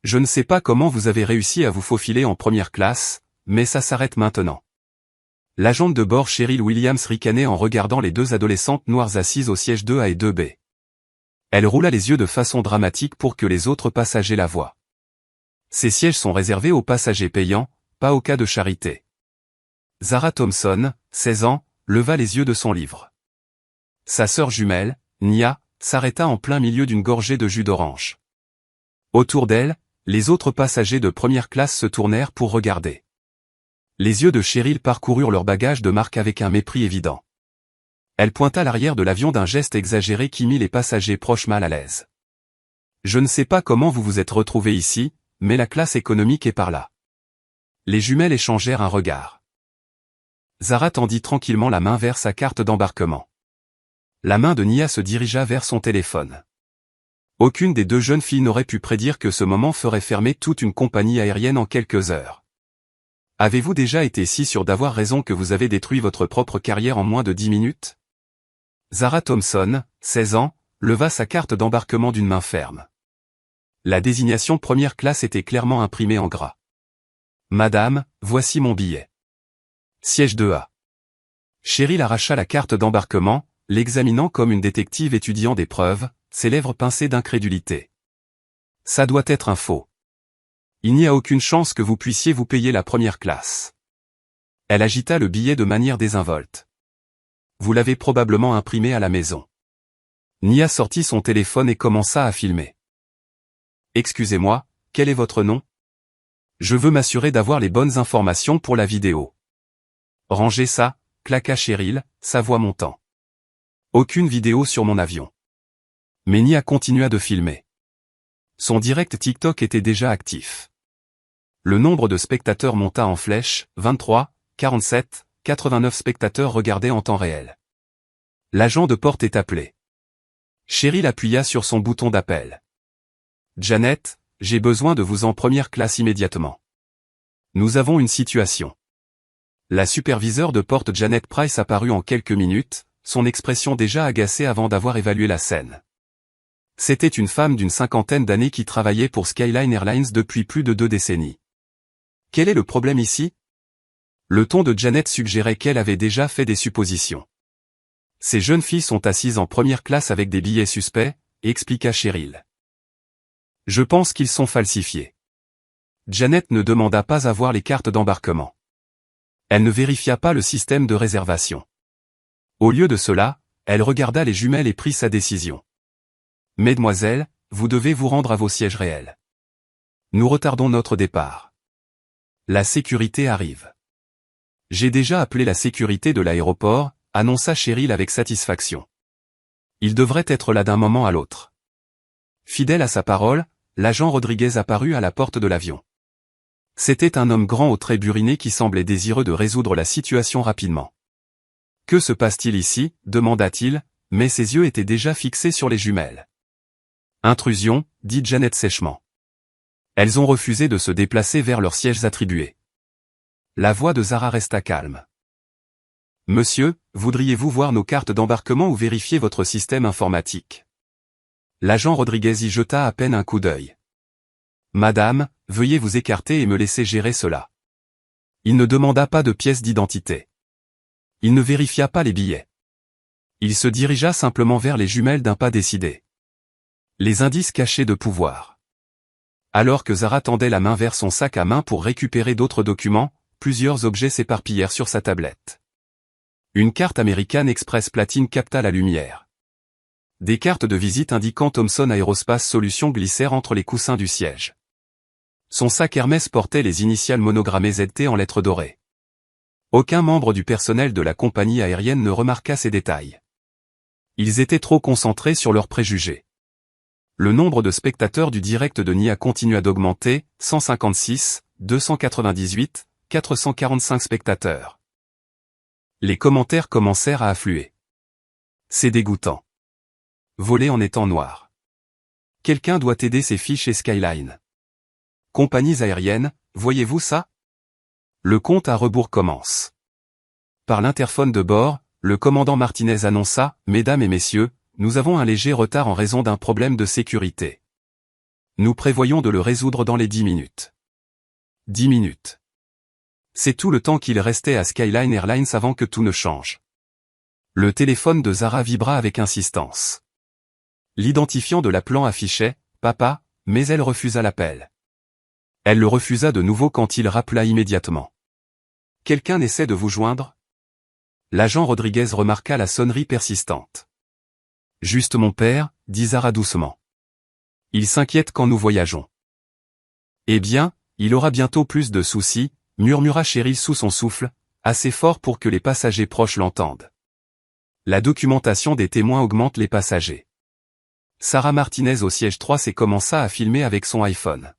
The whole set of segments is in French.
Je ne sais pas comment vous avez réussi à vous faufiler en première classe, mais ça s'arrête maintenant. L'agente de bord Cheryl Williams ricanait en regardant les deux adolescentes noires assises au siège 2A et 2B. Elle roula les yeux de façon dramatique pour que les autres passagers la voient. Ces sièges sont réservés aux passagers payants, pas au cas de charité. Zara Thompson, 16 ans, leva les yeux de son livre. Sa sœur jumelle, Nia, s'arrêta en plein milieu d'une gorgée de jus d'orange. Autour d'elle, les autres passagers de première classe se tournèrent pour regarder. Les yeux de Cheryl parcoururent leur bagage de marque avec un mépris évident. Elle pointa l'arrière de l'avion d'un geste exagéré qui mit les passagers proches mal à l'aise. Je ne sais pas comment vous vous êtes retrouvés ici, mais la classe économique est par là. Les jumelles échangèrent un regard. Zara tendit tranquillement la main vers sa carte d'embarquement. La main de Nia se dirigea vers son téléphone. Aucune des deux jeunes filles n'aurait pu prédire que ce moment ferait fermer toute une compagnie aérienne en quelques heures. Avez-vous déjà été si sûr d'avoir raison que vous avez détruit votre propre carrière en moins de 10 minutes? Zara Thompson, 16 ans, leva sa carte d'embarquement d'une main ferme. La désignation première classe était clairement imprimée en gras. Madame, voici mon billet. Siège 2A. Cheryl arracha la carte d'embarquement, l'examinant comme une détective étudiant des preuves, ses lèvres pincées d'incrédulité. Ça doit être un faux. Il n'y a aucune chance que vous puissiez vous payer la première classe. Elle agita le billet de manière désinvolte. Vous l'avez probablement imprimé à la maison. Nia sortit son téléphone et commença à filmer. Excusez-moi, quel est votre nom? Je veux m'assurer d'avoir les bonnes informations pour la vidéo. Rangez ça, claqua Cheryl, sa voix montant. Aucune vidéo sur mon avion. Mais Nia continua de filmer. Son direct TikTok était déjà actif. Le nombre de spectateurs monta en flèche, 23, 47, 89 spectateurs regardaient en temps réel. L'agent de porte est appelé. Cheryl appuya sur son bouton d'appel. Janet, j'ai besoin de vous en première classe immédiatement. Nous avons une situation. La superviseure de porte Janet Price apparut en quelques minutes, son expression déjà agacée avant d'avoir évalué la scène. C'était une femme d'une cinquantaine d'années qui travaillait pour Skyline Airlines depuis plus de 2 décennies. Quel est le problème ici? Le ton de Janet suggérait qu'elle avait déjà fait des suppositions. Ces jeunes filles sont assises en première classe avec des billets suspects, expliqua Cheryl. Je pense qu'ils sont falsifiés. Janet ne demanda pas à voir les cartes d'embarquement. Elle ne vérifia pas le système de réservation. Au lieu de cela, elle regarda les jumelles et prit sa décision. Mesdemoiselles, vous devez vous rendre à vos sièges réels. Nous retardons notre départ. La sécurité arrive. J'ai déjà appelé la sécurité de l'aéroport, annonça Cheryl avec satisfaction. Il devrait être là d'un moment à l'autre. Fidèle à sa parole, l'agent Rodriguez apparut à la porte de l'avion. C'était un homme grand aux traits burinés qui semblait désireux de résoudre la situation rapidement. Que se passe-t-il ici? Demanda-t-il, mais ses yeux étaient déjà fixés sur les jumelles. Intrusion, dit Janet sèchement. Elles ont refusé de se déplacer vers leurs sièges attribués. La voix de Zara resta calme. Monsieur, voudriez-vous voir nos cartes d'embarquement ou vérifier votre système informatique? L'agent Rodriguez y jeta à peine un coup d'œil. Madame, veuillez vous écarter et me laisser gérer cela. Il ne demanda pas de pièce d'identité. Il ne vérifia pas les billets. Il se dirigea simplement vers les jumelles d'un pas décidé. Les indices cachés de pouvoir. Alors que Zara tendait la main vers son sac à main pour récupérer d'autres documents, plusieurs objets s'éparpillèrent sur sa tablette. Une carte American Express platine capta la lumière. Des cartes de visite indiquant Thomson Aerospace Solutions glissèrent entre les coussins du siège. Son sac Hermès portait les initiales monogrammées ZT en lettres dorées. Aucun membre du personnel de la compagnie aérienne ne remarqua ces détails. Ils étaient trop concentrés sur leurs préjugés. Le nombre de spectateurs du direct de Nia continua d'augmenter, 156, 298, 445 spectateurs. Les commentaires commencèrent à affluer. C'est dégoûtant. Voler en étant noir. Quelqu'un doit aider ces filles chez Skyline. Compagnies aériennes, voyez-vous ça? Le compte à rebours commence. Par l'interphone de bord, le commandant Martinez annonça, « Mesdames et messieurs, nous avons un léger retard en raison d'un problème de sécurité. Nous prévoyons de le résoudre dans les 10 minutes. 10 minutes. C'est tout le temps qu'il restait à Skyline Airlines avant que tout ne change. Le téléphone de Zara vibra avec insistance. L'identifiant de l'appelant affichait « Papa », mais elle refusa l'appel. Elle le refusa de nouveau quand il rappela immédiatement. « Quelqu'un essaie de vous joindre ?» L'agent Rodriguez remarqua la sonnerie persistante. « Juste mon père », dit Zara doucement. « Il s'inquiète quand nous voyageons. »« Eh bien, il aura bientôt plus de soucis », murmura Cheryl sous son souffle, assez fort pour que les passagers proches l'entendent. La documentation des témoins augmente les passagers. Sarah Martinez au siège 3 commença à filmer avec son iPhone.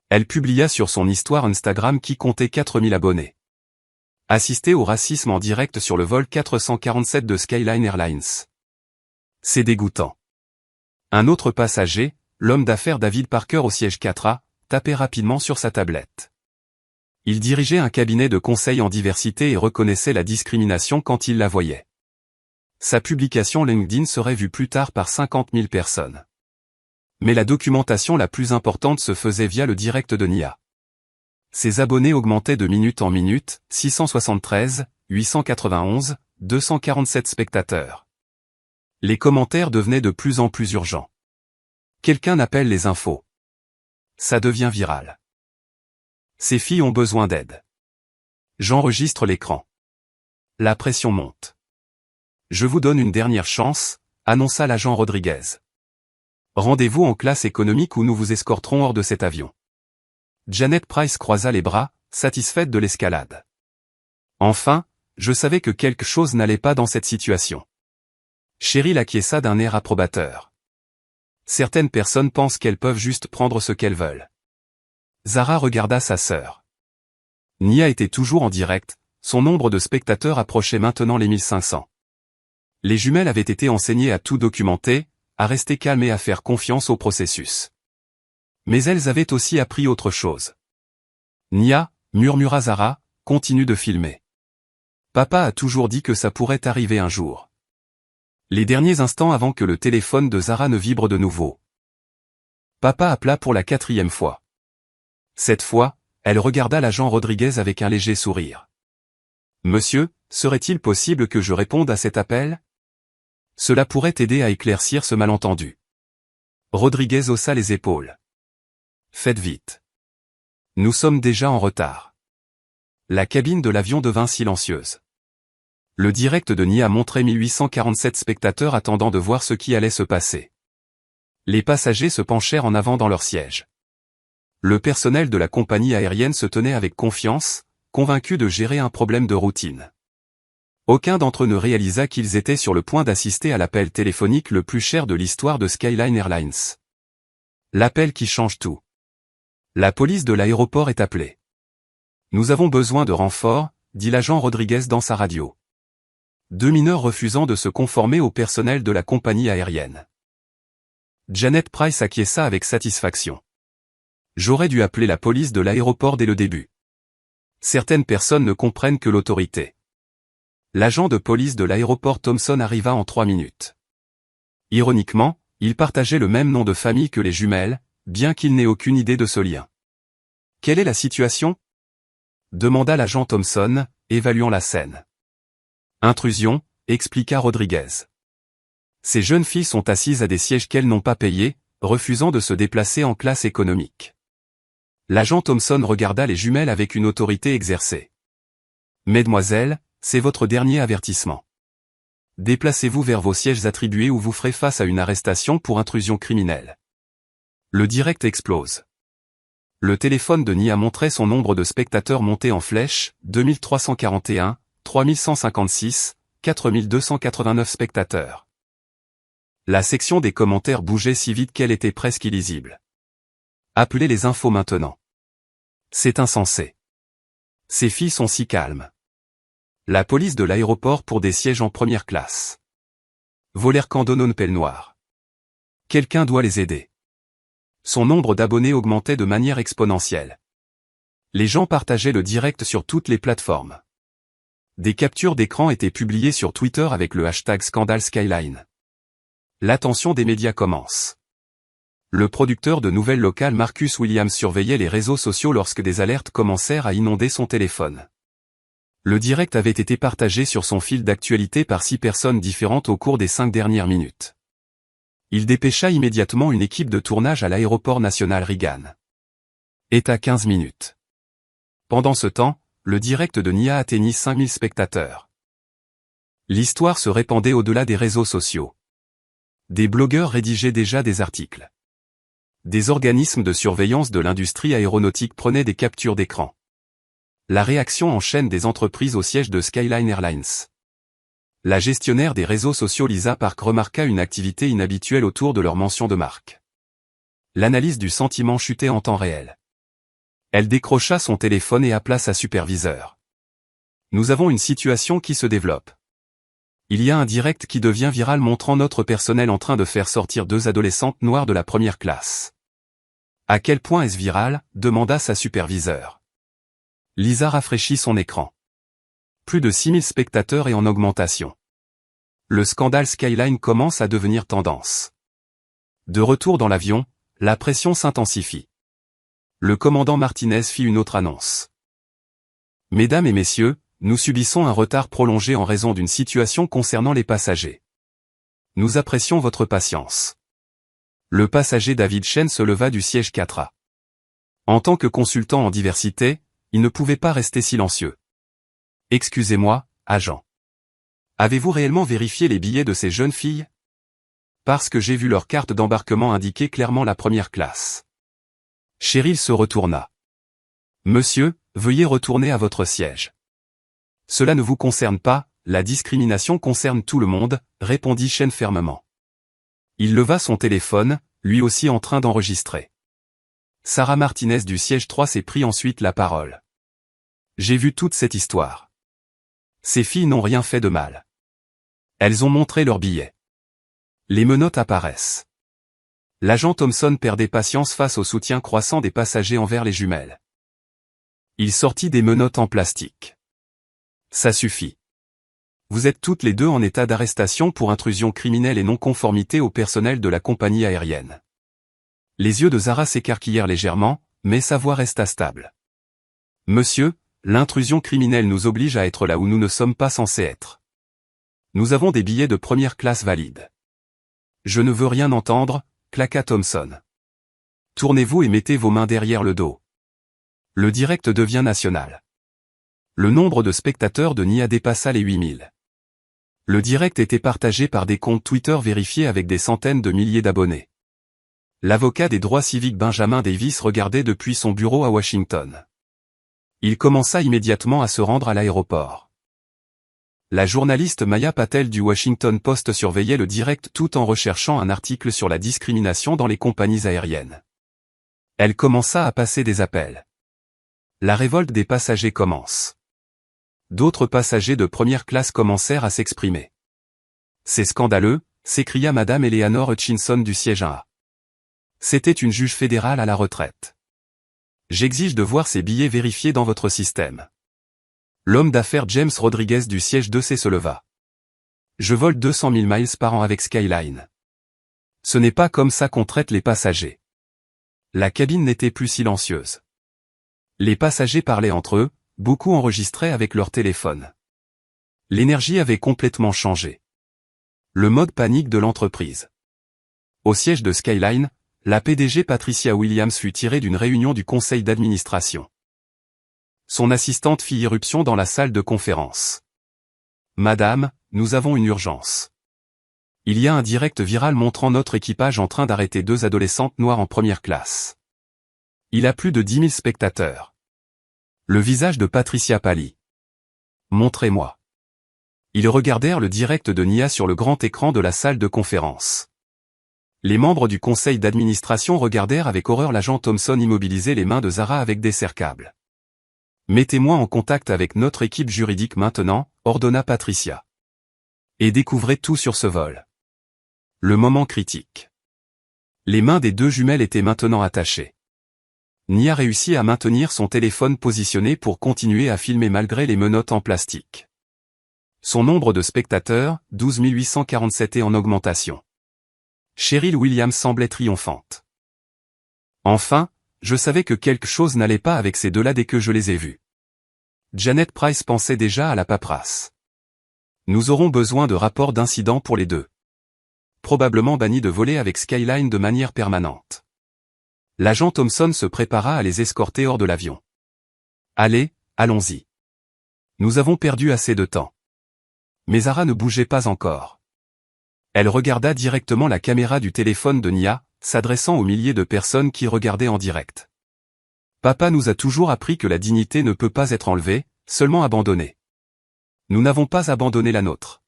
Elle publia sur son histoire Instagram qui comptait 4000 abonnés. Assister au racisme en direct sur le vol 447 de Skyline Airlines. C'est dégoûtant. Un autre passager, l'homme d'affaires David Parker au siège 4A, tapait rapidement sur sa tablette. Il dirigeait un cabinet de conseil en diversité et reconnaissait la discrimination quand il la voyait. Sa publication LinkedIn serait vue plus tard par 50 000 personnes. Mais la documentation la plus importante se faisait via le direct de Nia. Ses abonnés augmentaient de minute en minute, 673, 891, 247 spectateurs. Les commentaires devenaient de plus en plus urgents. Quelqu'un appelle les infos. Ça devient viral. Ces filles ont besoin d'aide. J'enregistre l'écran. La pression monte. Je vous donne une dernière chance, annonça l'agent Rodriguez. Rendez-vous en classe économique où nous vous escorterons hors de cet avion. Janet Price croisa les bras, satisfaite de l'escalade. Enfin, je savais que quelque chose n'allait pas dans cette situation. Cheryl acquiesça d'un air approbateur. Certaines personnes pensent qu'elles peuvent juste prendre ce qu'elles veulent. Zara regarda sa sœur. Nia était toujours en direct, son nombre de spectateurs approchait maintenant les 1500. Les jumelles avaient été enseignées à tout documenter, à rester calmes et à faire confiance au processus. Mais elles avaient aussi appris autre chose. Nia, murmura Zara, continue de filmer. Papa a toujours dit que ça pourrait arriver un jour. Les derniers instants avant que le téléphone de Zara ne vibre de nouveau. Papa appela pour la 4e fois. Cette fois, elle regarda l'agent Rodriguez avec un léger sourire. « Monsieur, serait-il possible que je réponde à cet appel ? Cela pourrait aider à éclaircir ce malentendu. » Rodriguez haussa les épaules. « Faites vite. Nous sommes déjà en retard. » La cabine de l'avion devint silencieuse. Le direct de Nia montrait 1847 spectateurs attendant de voir ce qui allait se passer. Les passagers se penchèrent en avant dans leur siège. Le personnel de la compagnie aérienne se tenait avec confiance, convaincu de gérer un problème de routine. Aucun d'entre eux ne réalisa qu'ils étaient sur le point d'assister à l'appel téléphonique le plus cher de l'histoire de Skyline Airlines. L'appel qui change tout. La police de l'aéroport est appelée. « Nous avons besoin de renforts », dit l'agent Rodriguez dans sa radio. 2 mineurs refusant de se conformer au personnel de la compagnie aérienne. Janet Price acquiesça avec satisfaction. J'aurais dû appeler la police de l'aéroport dès le début. Certaines personnes ne comprennent que l'autorité. L'agent de police de l'aéroport Thompson arriva en 3 minutes. Ironiquement, il partageait le même nom de famille que les jumelles, bien qu'il n'ait aucune idée de ce lien. « Quelle est la situation ?» demanda l'agent Thompson, évaluant la scène. « Intrusion », expliqua Rodriguez. Ces jeunes filles sont assises à des sièges qu'elles n'ont pas payés, refusant de se déplacer en classe économique. L'agent Thompson regarda les jumelles avec une autorité exercée. « Mesdemoiselles, c'est votre dernier avertissement. Déplacez-vous vers vos sièges attribués ou vous ferez face à une arrestation pour intrusion criminelle. » Le direct explose. Le téléphone de Nia montrait son nombre de spectateurs monté en flèche, 2341, 3156, 4289 spectateurs. La section des commentaires bougeait si vite qu'elle était presque illisible. Appelez les infos maintenant. C'est insensé. Ces filles sont si calmes. La police de l'aéroport pour des sièges en première classe. Volèrent candonon pelle noire. Quelqu'un doit les aider. Son nombre d'abonnés augmentait de manière exponentielle. Les gens partageaient le direct sur toutes les plateformes. Des captures d'écran étaient publiées sur Twitter avec le hashtag Scandale Skyline. L'attention des médias commence. Le producteur de nouvelles locales Marcus Williams surveillait les réseaux sociaux lorsque des alertes commencèrent à inonder son téléphone. Le direct avait été partagé sur son fil d'actualité par 6 personnes différentes au cours des 5 dernières minutes. Il dépêcha immédiatement une équipe de tournage à l'aéroport national Reagan. Et à 15 minutes. Pendant ce temps, le direct de Nia atteignit 5000 spectateurs. L'histoire se répandait au-delà des réseaux sociaux. Des blogueurs rédigeaient déjà des articles. Des organismes de surveillance de l'industrie aéronautique prenaient des captures d'écran. La réaction en chaîne des entreprises au siège de Skyline Airlines. La gestionnaire des réseaux sociaux Lisa Park remarqua une activité inhabituelle autour de leur mention de marque. L'analyse du sentiment chutait en temps réel. Elle décrocha son téléphone et appela sa superviseure. Nous avons une situation qui se développe. Il y a un direct qui devient viral montrant notre personnel en train de faire sortir 2 adolescentes noires de la première classe. À quel point est-ce viral ? Demanda sa superviseure. Lisa rafraîchit son écran. Plus de 6000 spectateurs et en augmentation. Le scandale Skyline commence à devenir tendance. De retour dans l'avion, la pression s'intensifie. Le commandant Martinez fit une autre annonce. Mesdames et messieurs, nous subissons un retard prolongé en raison d'une situation concernant les passagers. Nous apprécions votre patience. Le passager David Chen se leva du siège 4A. En tant que consultant en diversité, il ne pouvait pas rester silencieux. Excusez-moi, agent. Avez-vous réellement vérifié les billets de ces jeunes filles ? Parce que j'ai vu leur carte d'embarquement indiquer clairement la première classe. Cheryl se retourna. Monsieur, veuillez retourner à votre siège. Cela ne vous concerne pas, la discrimination concerne tout le monde, répondit Chen fermement. Il leva son téléphone, lui aussi en train d'enregistrer. Sarah Martinez du siège 3 s'est pris ensuite la parole. J'ai vu toute cette histoire. Ces filles n'ont rien fait de mal. Elles ont montré leurs billets. Les menottes apparaissent. L'agent Thompson perdait patience face au soutien croissant des passagers envers les jumelles. Il sortit des menottes en plastique. Ça suffit. Vous êtes toutes les deux en état d'arrestation pour intrusion criminelle et non-conformité au personnel de la compagnie aérienne. Les yeux de Zara s'écarquillèrent légèrement, mais sa voix resta stable. Monsieur, l'intrusion criminelle nous oblige à être là où nous ne sommes pas censés être. Nous avons des billets de première classe valides. Je ne veux rien entendre, claqua Thompson. Tournez-vous et mettez vos mains derrière le dos. Le direct devient national. Le nombre de spectateurs de Nia dépassa les 8000. Le direct était partagé par des comptes Twitter vérifiés avec des centaines de milliers d'abonnés. L'avocat des droits civiques Benjamin Davis regardait depuis son bureau à Washington. Il commença immédiatement à se rendre à l'aéroport. La journaliste Maya Patel du Washington Post surveillait le direct tout en recherchant un article sur la discrimination dans les compagnies aériennes. Elle commença à passer des appels. La révolte des passagers commence. D'autres passagers de première classe commencèrent à s'exprimer. C'est scandaleux, s'écria Madame Eleanor Hutchinson du siège 1A. C'était une juge fédérale à la retraite. J'exige de voir ces billets vérifiés dans votre système. L'homme d'affaires James Rodriguez du siège 2C se leva. Je vole 200 000 miles par an avec Skyline. Ce n'est pas comme ça qu'on traite les passagers. La cabine n'était plus silencieuse. Les passagers parlaient entre eux, beaucoup enregistraient avec leur téléphone. L'énergie avait complètement changé. Le mode panique de l'entreprise. Au siège de Skyline, la PDG Patricia Williams fut tirée d'une réunion du conseil d'administration. Son assistante fit irruption dans la salle de conférence. Madame, nous avons une urgence. Il y a un direct viral montrant notre équipage en train d'arrêter 2 adolescentes noires en première classe. Il a plus de 10 000 spectateurs. Le visage de Patricia pâlit. Montrez-moi. Ils regardèrent le direct de Nia sur le grand écran de la salle de conférence. Les membres du conseil d'administration regardèrent avec horreur l'agent Thompson immobiliser les mains de Zara avec des serre-câbles. Mettez-moi en contact avec notre équipe juridique maintenant, ordonna Patricia. Et découvrez tout sur ce vol. Le moment critique. Les mains des 2 jumelles étaient maintenant attachées. Nia réussit à maintenir son téléphone positionné pour continuer à filmer malgré les menottes en plastique. Son nombre de spectateurs, 12 847 est en augmentation. Cheryl Williams semblait triomphante. Enfin, je savais que quelque chose n'allait pas avec ces deux-là dès que je les ai vus. Janet Price pensait déjà à la paperasse. Nous aurons besoin de rapports d'incidents pour les deux. Probablement bannis de voler avec Skyline de manière permanente. L'agent Thompson se prépara à les escorter hors de l'avion. Allez, allons-y. Nous avons perdu assez de temps. Mais Zara ne bougeait pas encore. Elle regarda directement la caméra du téléphone de Nia, s'adressant aux milliers de personnes qui regardaient en direct. Papa nous a toujours appris que la dignité ne peut pas être enlevée, seulement abandonnée. Nous n'avons pas abandonné la nôtre.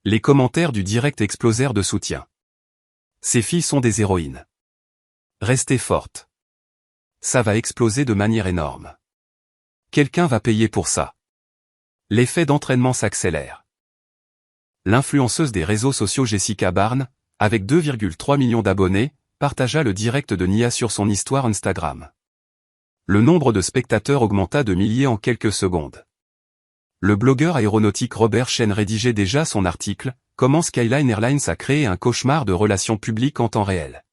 Les commentaires du direct explosèrent de soutien. Ces filles sont des héroïnes. Restez fortes. Ça va exploser de manière énorme. Quelqu'un va payer pour ça. L'effet d'entraînement s'accélère. L'influenceuse des réseaux sociaux Jessica Barnes, avec 2,3 millions d'abonnés, partagea le direct de Nia sur son histoire Instagram. Le nombre de spectateurs augmenta de milliers en quelques secondes. Le blogueur aéronautique Robert Chen rédigeait déjà son article « Comment Skyline Airlines a créé un cauchemar de relations publiques en temps réel ».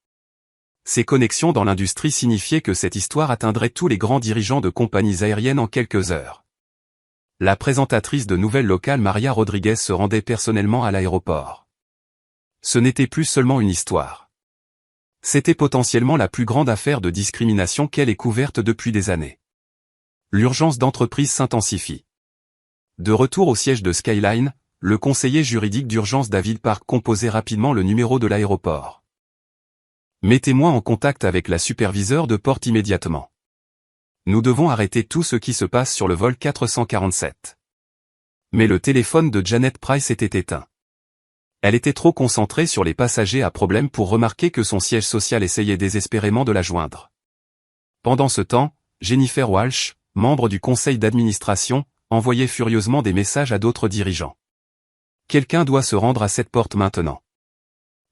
Ces connexions dans l'industrie signifiaient que cette histoire atteindrait tous les grands dirigeants de compagnies aériennes en quelques heures. La présentatrice de nouvelles locales Maria Rodriguez se rendait personnellement à l'aéroport. Ce n'était plus seulement une histoire. C'était potentiellement la plus grande affaire de discrimination qu'elle ait couverte depuis des années. L'urgence d'entreprise s'intensifie. De retour au siège de Skyline, le conseiller juridique d'urgence David Park composait rapidement le numéro de l'aéroport. Mettez-moi en contact avec la superviseure de porte immédiatement. Nous devons arrêter tout ce qui se passe sur le vol 447. Mais le téléphone de Janet Price était éteint. Elle était trop concentrée sur les passagers à problème pour remarquer que son siège social essayait désespérément de la joindre. Pendant ce temps, Jennifer Walsh, membre du conseil d'administration, envoyait furieusement des messages à d'autres dirigeants. Quelqu'un doit se rendre à cette porte maintenant.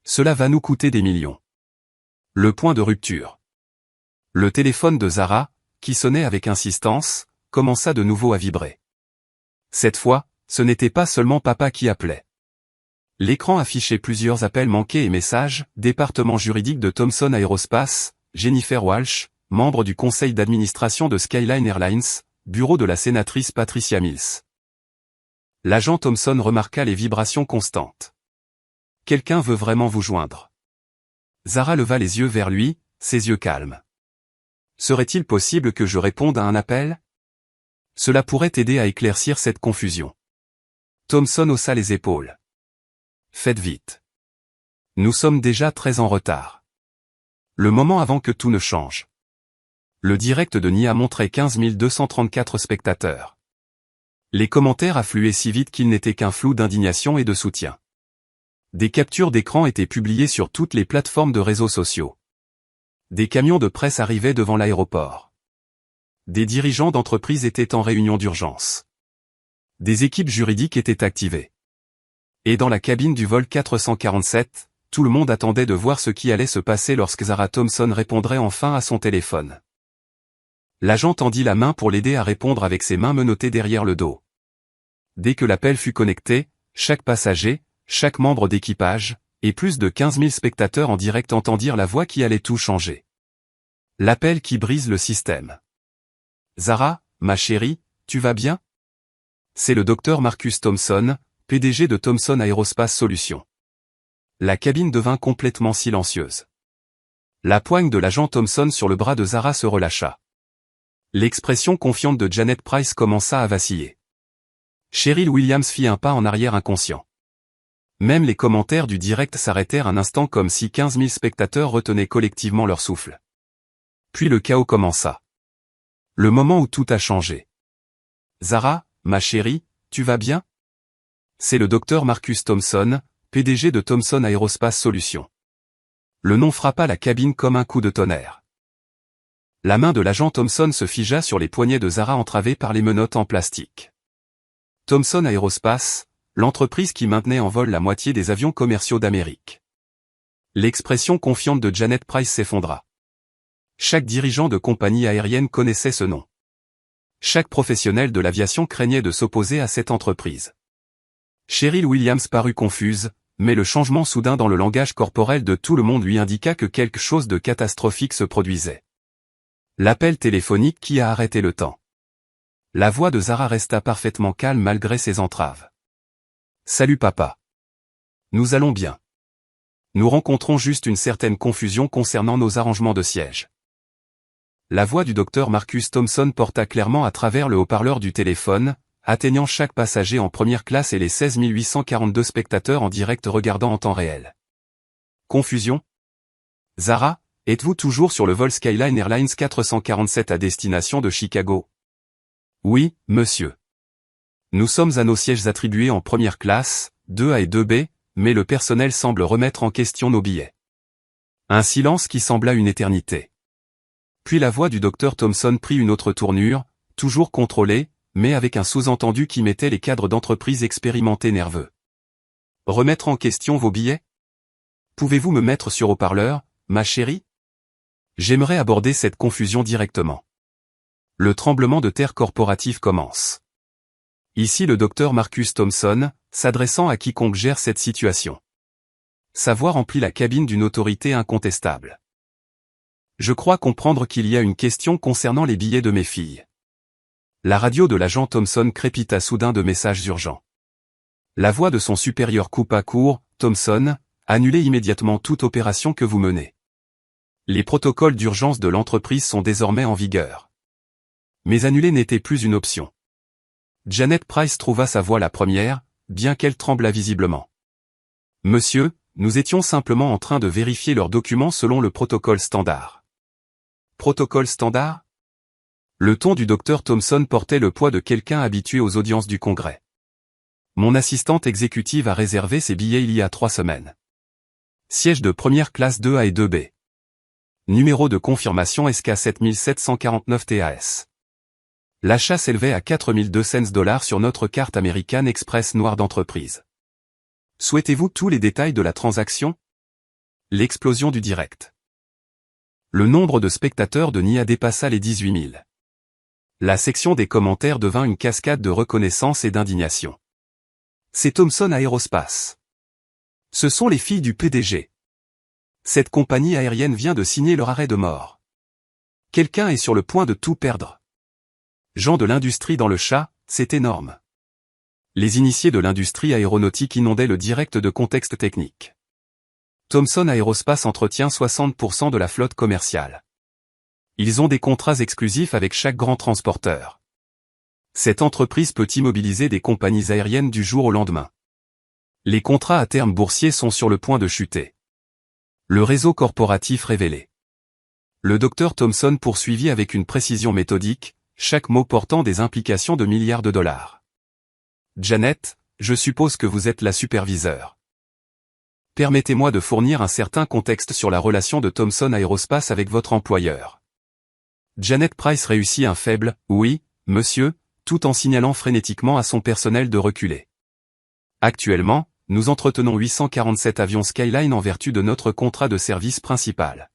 Cela va nous coûter des millions. Le point de rupture. Le téléphone de Zara, qui sonnait avec insistance, commença de nouveau à vibrer. Cette fois, ce n'était pas seulement papa qui appelait. L'écran affichait plusieurs appels manqués et messages, département juridique de Thomson Aerospace, Jennifer Walsh, membre du conseil d'administration de Skyline Airlines, bureau de la sénatrice Patricia Mills. L'agent Thompson remarqua les vibrations constantes. Quelqu'un veut vraiment vous joindre. Zara leva les yeux vers lui, ses yeux calmes. Serait-il possible que je réponde à un appel? Cela pourrait aider à éclaircir cette confusion. Thompson haussa les épaules. Faites vite. Nous sommes déjà très en retard. Le moment avant que tout ne change. Le direct de Nia montrait 15 234 spectateurs. Les commentaires affluaient si vite qu'ils n'étaient qu'un flou d'indignation et de soutien. Des captures d'écran étaient publiées sur toutes les plateformes de réseaux sociaux. Des camions de presse arrivaient devant l'aéroport. Des dirigeants d'entreprises étaient en réunion d'urgence. Des équipes juridiques étaient activées. Et dans la cabine du vol 447, tout le monde attendait de voir ce qui allait se passer lorsque Zara Thompson répondrait enfin à son téléphone. L'agent tendit la main pour l'aider à répondre avec ses mains menottées derrière le dos. Dès que l'appel fut connecté, chaque passager, chaque membre d'équipage, et plus de 15 000 spectateurs en direct entendirent la voix qui allait tout changer. L'appel qui brise le système. Zara, ma chérie, tu vas bien? C'est le docteur Marcus Thompson, PDG de Thomson Aerospace Solutions. La cabine devint complètement silencieuse. La poigne de l'agent Thompson sur le bras de Zara se relâcha. L'expression confiante de Janet Price commença à vaciller. Cheryl Williams fit un pas en arrière inconscient. Même les commentaires du direct s'arrêtèrent un instant comme si 15 000 spectateurs retenaient collectivement leur souffle. Puis le chaos commença. Le moment où tout a changé. Zara, ma chérie, tu vas bien? C'est le docteur Marcus Thompson, PDG de Thomson Aerospace Solutions. Le nom frappa la cabine comme un coup de tonnerre. La main de l'agent Thompson se figea sur les poignets de Zara entravés par les menottes en plastique. Thomson Aerospace, l'entreprise qui maintenait en vol la moitié des avions commerciaux d'Amérique. L'expression confiante de Janet Price s'effondra. Chaque dirigeant de compagnie aérienne connaissait ce nom. Chaque professionnel de l'aviation craignait de s'opposer à cette entreprise. Cheryl Williams parut confuse, mais le changement soudain dans le langage corporel de tout le monde lui indiqua que quelque chose de catastrophique se produisait. L'appel téléphonique qui a arrêté le temps. La voix de Zara resta parfaitement calme malgré ses entraves. « Salut papa. Nous allons bien. Nous rencontrons juste une certaine confusion concernant nos arrangements de siège. » La voix du docteur Marcus Thompson porta clairement à travers le haut-parleur du téléphone, atteignant chaque passager en première classe et les 16 842 spectateurs en direct regardant en temps réel. Confusion? Zara, êtes-vous toujours sur le vol Skyline Airlines 447 à destination de Chicago? Oui, monsieur. Nous sommes à nos sièges attribués en première classe, 2A et 2B, mais le personnel semble remettre en question nos billets. Un silence qui sembla une éternité. Puis la voix du docteur Thompson prit une autre tournure, toujours contrôlée, mais avec un sous-entendu qui mettait les cadres d'entreprise expérimentés nerveux. Remettre en question vos billets? Pouvez-vous me mettre sur haut-parleur, ma chérie? J'aimerais aborder cette confusion directement. Le tremblement de terre corporatif commence. Ici le docteur Marcus Thompson, s'adressant à quiconque gère cette situation. Sa voix remplit la cabine d'une autorité incontestable. Je crois comprendre qu'il y a une question concernant les billets de mes filles. La radio de l'agent Thompson crépita soudain de messages urgents. La voix de son supérieur coupa court, Thompson, annulez immédiatement toute opération que vous menez. Les protocoles d'urgence de l'entreprise sont désormais en vigueur. Mais annuler n'était plus une option. Janet Price trouva sa voix la première, bien qu'elle tremblât visiblement. Monsieur, nous étions simplement en train de vérifier leurs documents selon le protocole standard. Protocole standard? Le ton du docteur Thompson portait le poids de quelqu'un habitué aux audiences du Congrès. Mon assistante exécutive a réservé ses billets il y a 3 semaines. Siège de première classe 2A et 2B. Numéro de confirmation SK 7749 TAS. L'achat s'élevait à 4200 $ sur notre carte American Express noire d'entreprise. Souhaitez-vous tous les détails de la transaction? L'explosion du direct. Le nombre de spectateurs de NIA dépassa les 18 000. La section des commentaires devint une cascade de reconnaissance et d'indignation. C'est Thomson Aerospace. Ce sont les filles du PDG. Cette compagnie aérienne vient de signer leur arrêt de mort. Quelqu'un est sur le point de tout perdre. Gens de l'industrie dans le chat, c'est énorme. Les initiés de l'industrie aéronautique inondaient le direct de contexte technique. Thomson Aerospace entretient 60% de la flotte commerciale. Ils ont des contrats exclusifs avec chaque grand transporteur. Cette entreprise peut immobiliser des compagnies aériennes du jour au lendemain. Les contrats à terme boursiers sont sur le point de chuter. Le réseau corporatif révélé. Le docteur Thompson poursuivit avec une précision méthodique, chaque mot portant des implications de milliards de dollars. Janet, je suppose que vous êtes la superviseure. Permettez-moi de fournir un certain contexte sur la relation de Thomson Aerospace avec votre employeur. Janet Price réussit un faible « oui, monsieur », tout en signalant frénétiquement à son personnel de reculer. Actuellement, nous entretenons 847 avions Skyline en vertu de notre contrat de service principal.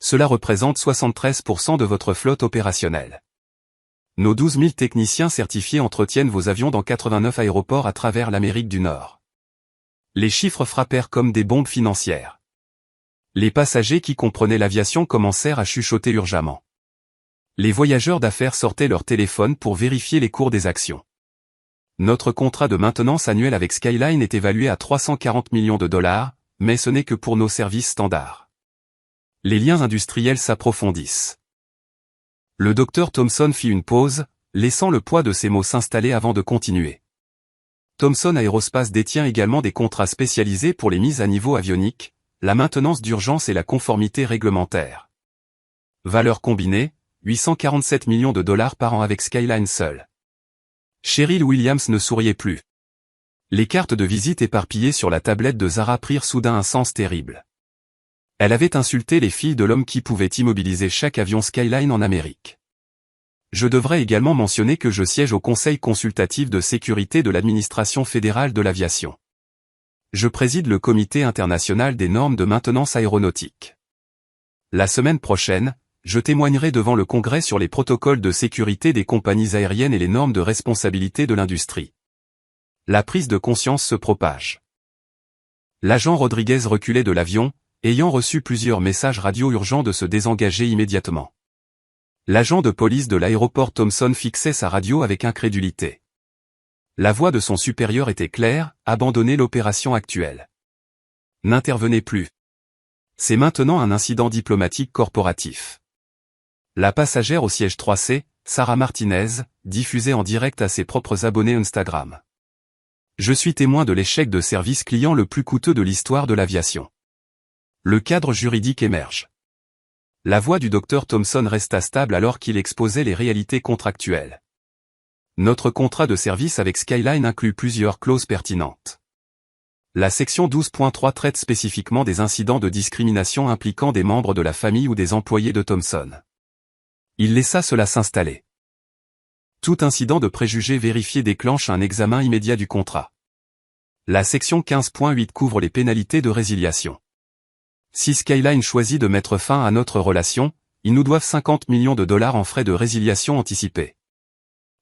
Cela représente 73% de votre flotte opérationnelle. Nos 12 000 techniciens certifiés entretiennent vos avions dans 89 aéroports à travers l'Amérique du Nord. Les chiffres frappèrent comme des bombes financières. Les passagers qui comprenaient l'aviation commencèrent à chuchoter urgemment. Les voyageurs d'affaires sortaient leur téléphone pour vérifier les cours des actions. Notre contrat de maintenance annuel avec Skyline est évalué à 340 millions de $, mais ce n'est que pour nos services standards. Les liens industriels s'approfondissent. Le docteur Thompson fit une pause, laissant le poids de ses mots s'installer avant de continuer. Thomson Aerospace détient également des contrats spécialisés pour les mises à niveau avioniques, la maintenance d'urgence et la conformité réglementaire. Valeur combinée, 847 millions de $ par an avec Skyline seul. Cheryl Williams ne souriait plus. Les cartes de visite éparpillées sur la tablette de Zara prirent soudain un sens terrible. Elle avait insulté les filles de l'homme qui pouvait immobiliser chaque avion Skyline en Amérique. Je devrais également mentionner que je siège au Conseil consultatif de sécurité de l'administration fédérale de l'aviation. Je préside le Comité international des normes de maintenance aéronautique. La semaine prochaine, je témoignerai devant le Congrès sur les protocoles de sécurité des compagnies aériennes et les normes de responsabilité de l'industrie. La prise de conscience se propage. L'agent Rodriguez reculait de l'avion, ayant reçu plusieurs messages radio urgents de se désengager immédiatement. L'agent de police de l'aéroport Thompson fixait sa radio avec incrédulité. La voix de son supérieur était claire, abandonnez l'opération actuelle. N'intervenez plus. C'est maintenant un incident diplomatique corporatif. La passagère au siège 3C, Sarah Martinez, diffusait en direct à ses propres abonnés Instagram. Je suis témoin de l'échec de service client le plus coûteux de l'histoire de l'aviation. Le cadre juridique émerge. La voix du Dr Thompson resta stable alors qu'il exposait les réalités contractuelles. Notre contrat de service avec Skyline inclut plusieurs clauses pertinentes. La section 12.3 traite spécifiquement des incidents de discrimination impliquant des membres de la famille ou des employés de Thompson. Il laissa cela s'installer. Tout incident de préjugés vérifié déclenche un examen immédiat du contrat. La section 15.8 couvre les pénalités de résiliation. Si Skyline choisit de mettre fin à notre relation, ils nous doivent 50 millions de dollars en frais de résiliation anticipés.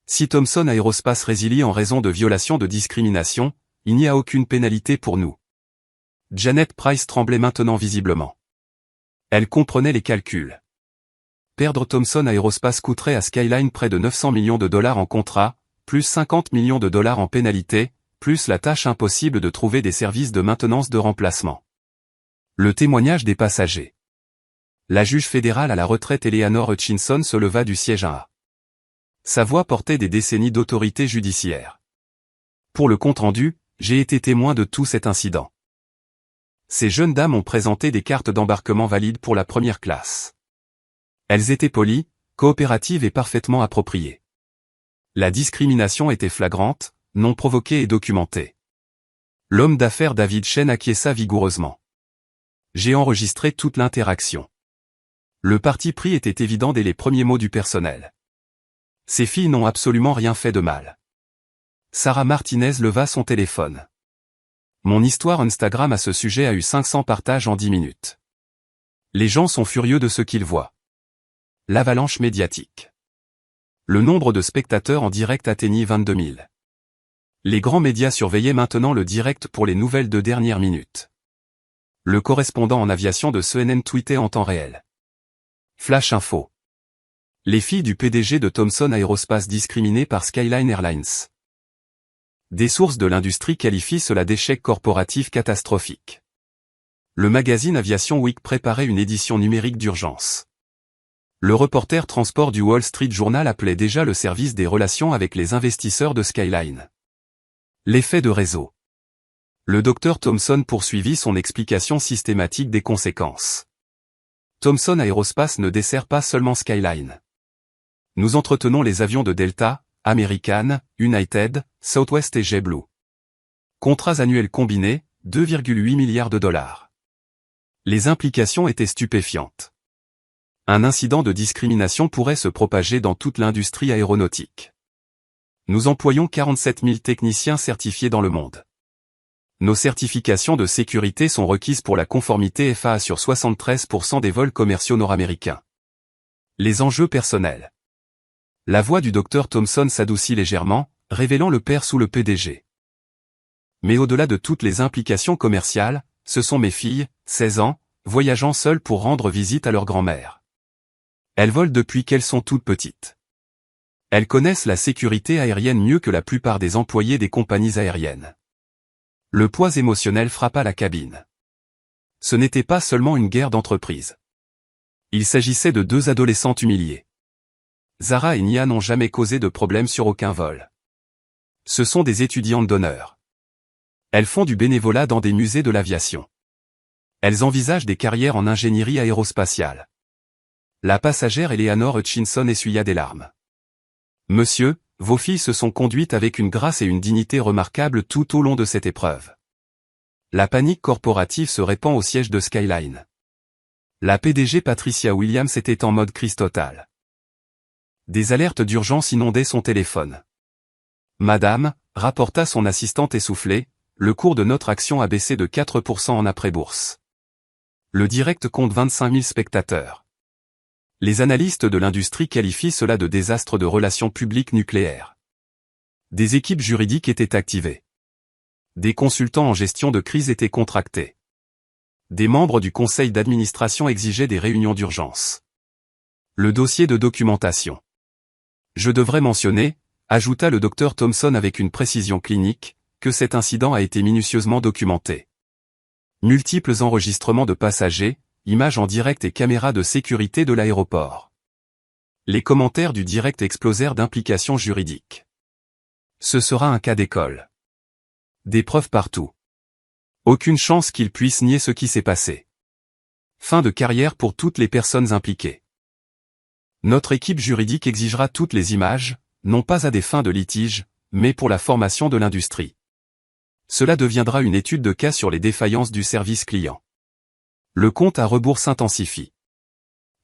Si Thomson Aerospace résilie en raison de violation de discrimination, il n'y a aucune pénalité pour nous. Janet Price tremblait maintenant visiblement. Elle comprenait les calculs. Perdre Thomson Aerospace coûterait à Skyline près de 900 millions de dollars en contrat, plus 50 millions de dollars en pénalité, plus la tâche impossible de trouver des services de maintenance de remplacement. Le témoignage des passagers. La juge fédérale à la retraite Eleanor Hutchinson se leva du siège 1A. Sa voix portait des décennies d'autorité judiciaire. Pour le compte-rendu, j'ai été témoin de tout cet incident. Ces jeunes dames ont présenté des cartes d'embarquement valides pour la première classe. Elles étaient polies, coopératives et parfaitement appropriées. La discrimination était flagrante, non provoquée et documentée. L'homme d'affaires David Chen acquiesça vigoureusement. J'ai enregistré toute l'interaction. Le parti pris était évident dès les premiers mots du personnel. Ces filles n'ont absolument rien fait de mal. Sarah Martinez leva son téléphone. Mon histoire Instagram à ce sujet a eu 500 partages en 10 minutes. Les gens sont furieux de ce qu'ils voient. L'avalanche médiatique. Le nombre de spectateurs en direct atteignit 22 000. Les grands médias surveillaient maintenant le direct pour les nouvelles de dernière minute. Le correspondant en aviation de CNN tweetait en temps réel. Flash info. Les filles du PDG de Thomson Aerospace discriminées par Skyline Airlines. Des sources de l'industrie qualifient cela d'échec corporatif catastrophique. Le magazine Aviation Week préparait une édition numérique d'urgence. Le reporter transport du Wall Street Journal appelait déjà le service des relations avec les investisseurs de Skyline. L'effet de réseau. Le Dr Thompson poursuivit son explication systématique des conséquences. Thomson Aerospace ne dessert pas seulement Skyline. Nous entretenons les avions de Delta, American, United, Southwest et JetBlue. Contrats annuels combinés, 2,8 milliards de dollars. Les implications étaient stupéfiantes. Un incident de discrimination pourrait se propager dans toute l'industrie aéronautique. Nous employons 47 000 techniciens certifiés dans le monde. Nos certifications de sécurité sont requises pour la conformité FAA sur 73% des vols commerciaux nord-américains. Les enjeux personnels. La voix du Dr Thompson s'adoucit légèrement, révélant le père sous le PDG. Mais au-delà de toutes les implications commerciales, ce sont mes filles, 16 ans, voyageant seules pour rendre visite à leur grand-mère. Elles volent depuis qu'elles sont toutes petites. Elles connaissent la sécurité aérienne mieux que la plupart des employés des compagnies aériennes. Le poids émotionnel frappa la cabine. Ce n'était pas seulement une guerre d'entreprise. Il s'agissait de deux adolescentes humiliées. Zara et Nia n'ont jamais causé de problème sur aucun vol. Ce sont des étudiantes d'honneur. Elles font du bénévolat dans des musées de l'aviation. Elles envisagent des carrières en ingénierie aérospatiale. La passagère Eleanor Hutchinson essuya des larmes. Monsieur, vos filles se sont conduites avec une grâce et une dignité remarquables tout au long de cette épreuve. La panique corporative se répand au siège de Skyline. La PDG Patricia Williams était en mode crise totale. Des alertes d'urgence inondaient son téléphone. Madame, rapporta son assistante essoufflée, le cours de notre action a baissé de 4% en après-bourse. Le direct compte 25 000 spectateurs. Les analystes de l'industrie qualifient cela de désastre de relations publiques nucléaires. Des équipes juridiques étaient activées. Des consultants en gestion de crise étaient contractés. Des membres du conseil d'administration exigeaient des réunions d'urgence. Le dossier de documentation. Je devrais mentionner, ajouta le docteur Thomson avec une précision clinique, que cet incident a été minutieusement documenté. Multiples enregistrements de passagers, images en direct et caméras de sécurité de l'aéroport. Les commentaires du direct explosèrent d'implications juridiques. Ce sera un cas d'école. Des preuves partout. Aucune chance qu'il puisse nier ce qui s'est passé. Fin de carrière pour toutes les personnes impliquées. Notre équipe juridique exigera toutes les images, non pas à des fins de litige, mais pour la formation de l'industrie. Cela deviendra une étude de cas sur les défaillances du service client. Le compte à rebours s'intensifie.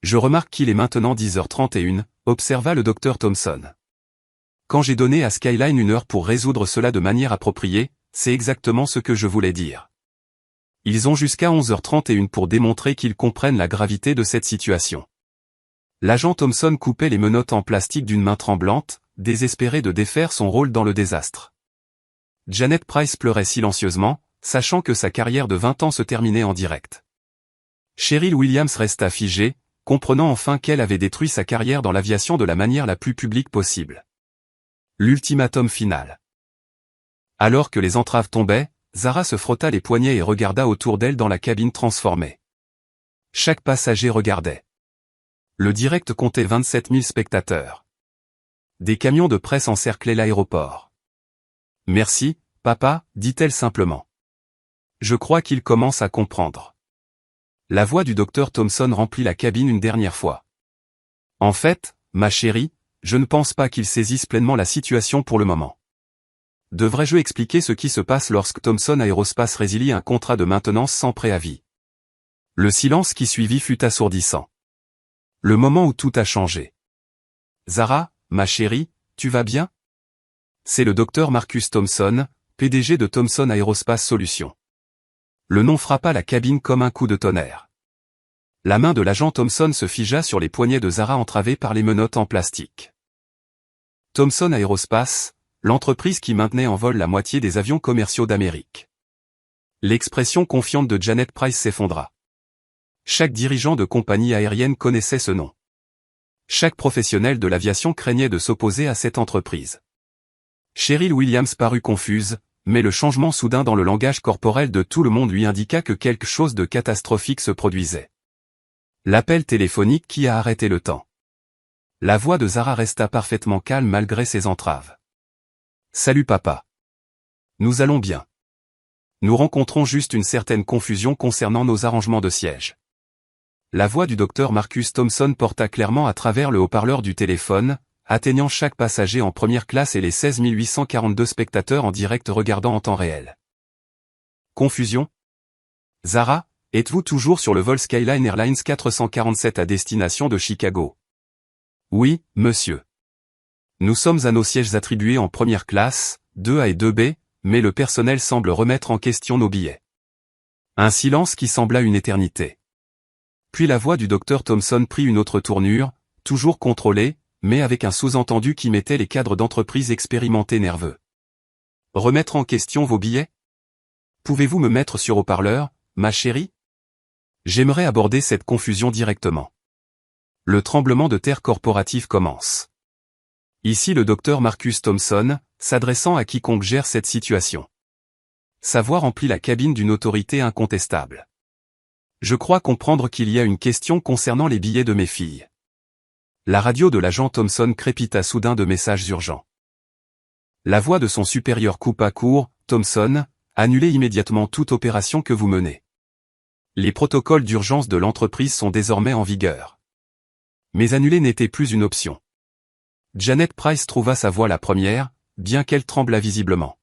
Je remarque qu'il est maintenant 10h31, observa le docteur Thomson. Quand j'ai donné à Skyline 1 heure pour résoudre cela de manière appropriée, c'est exactement ce que je voulais dire. Ils ont jusqu'à 11h31 pour démontrer qu'ils comprennent la gravité de cette situation. L'agent Thomson coupait les menottes en plastique d'une main tremblante, désespéré de défaire son rôle dans le désastre. Janet Price pleurait silencieusement, sachant que sa carrière de 20 ans se terminait en direct. Cheryl Williams resta figée, comprenant enfin qu'elle avait détruit sa carrière dans l'aviation de la manière la plus publique possible. L'ultimatum final. Alors que les entraves tombaient, Zara se frotta les poignets et regarda autour d'elle dans la cabine transformée. Chaque passager regardait. Le direct comptait 27 000 spectateurs. Des camions de presse encerclaient l'aéroport. « Merci, papa », dit-elle simplement. « Je crois qu'il commence à comprendre. » La voix du docteur Thomson remplit la cabine une dernière fois. « En fait, ma chérie, je ne pense pas qu'il saisisse pleinement la situation pour le moment. Devrais-je expliquer ce qui se passe lorsque Thomson Aerospace résilie un contrat de maintenance sans préavis ?» Le silence qui suivit fut assourdissant. Le moment où tout a changé. « Zara, ma chérie, tu vas bien ?» C'est le docteur Marcus Thomson, PDG de Thomson Aerospace Solutions. Le nom frappa la cabine comme un coup de tonnerre. La main de l'agent Thomson se figea sur les poignets de Zara entravés par les menottes en plastique. Thomson Aerospace, l'entreprise qui maintenait en vol la moitié des avions commerciaux d'Amérique. L'expression confiante de Janet Price s'effondra. Chaque dirigeant de compagnie aérienne connaissait ce nom. Chaque professionnel de l'aviation craignait de s'opposer à cette entreprise. Cheryl Williams parut confuse, mais le changement soudain dans le langage corporel de tout le monde lui indiqua que quelque chose de catastrophique se produisait. L'appel téléphonique qui a arrêté le temps. La voix de Zara resta parfaitement calme malgré ses entraves. « Salut papa. Nous allons bien. Nous rencontrons juste une certaine confusion concernant nos arrangements de siège. » La voix du docteur Marcus Thomson porta clairement à travers le haut-parleur du téléphone, atteignant chaque passager en première classe et les 16 842 spectateurs en direct regardant en temps réel. Confusion ? Zara, êtes-vous toujours sur le vol Skyline Airlines 447 à destination de Chicago ? Oui, monsieur. Nous sommes à nos sièges attribués en première classe, 2A et 2B, mais le personnel semble remettre en question nos billets. Un silence qui sembla une éternité. Puis la voix du docteur Thomson prit une autre tournure, toujours contrôlée, mais avec un sous-entendu qui mettait les cadres d'entreprise expérimentés nerveux. Remettre en question vos billets ? Pouvez-vous me mettre sur haut-parleur, ma chérie ? J'aimerais aborder cette confusion directement. Le tremblement de terre corporatif commence. Ici le docteur Marcus Thomson, s'adressant à quiconque gère cette situation. Sa voix remplit la cabine d'une autorité incontestable. Je crois comprendre qu'il y a une question concernant les billets de mes filles. La radio de l'agent Thomson crépita soudain de messages urgents. La voix de son supérieur coupa court, Thomson, annulez immédiatement toute opération que vous menez. Les protocoles d'urgence de l'entreprise sont désormais en vigueur. Mais annuler n'était plus une option. Janet Price trouva sa voix la première, bien qu'elle tremblât visiblement.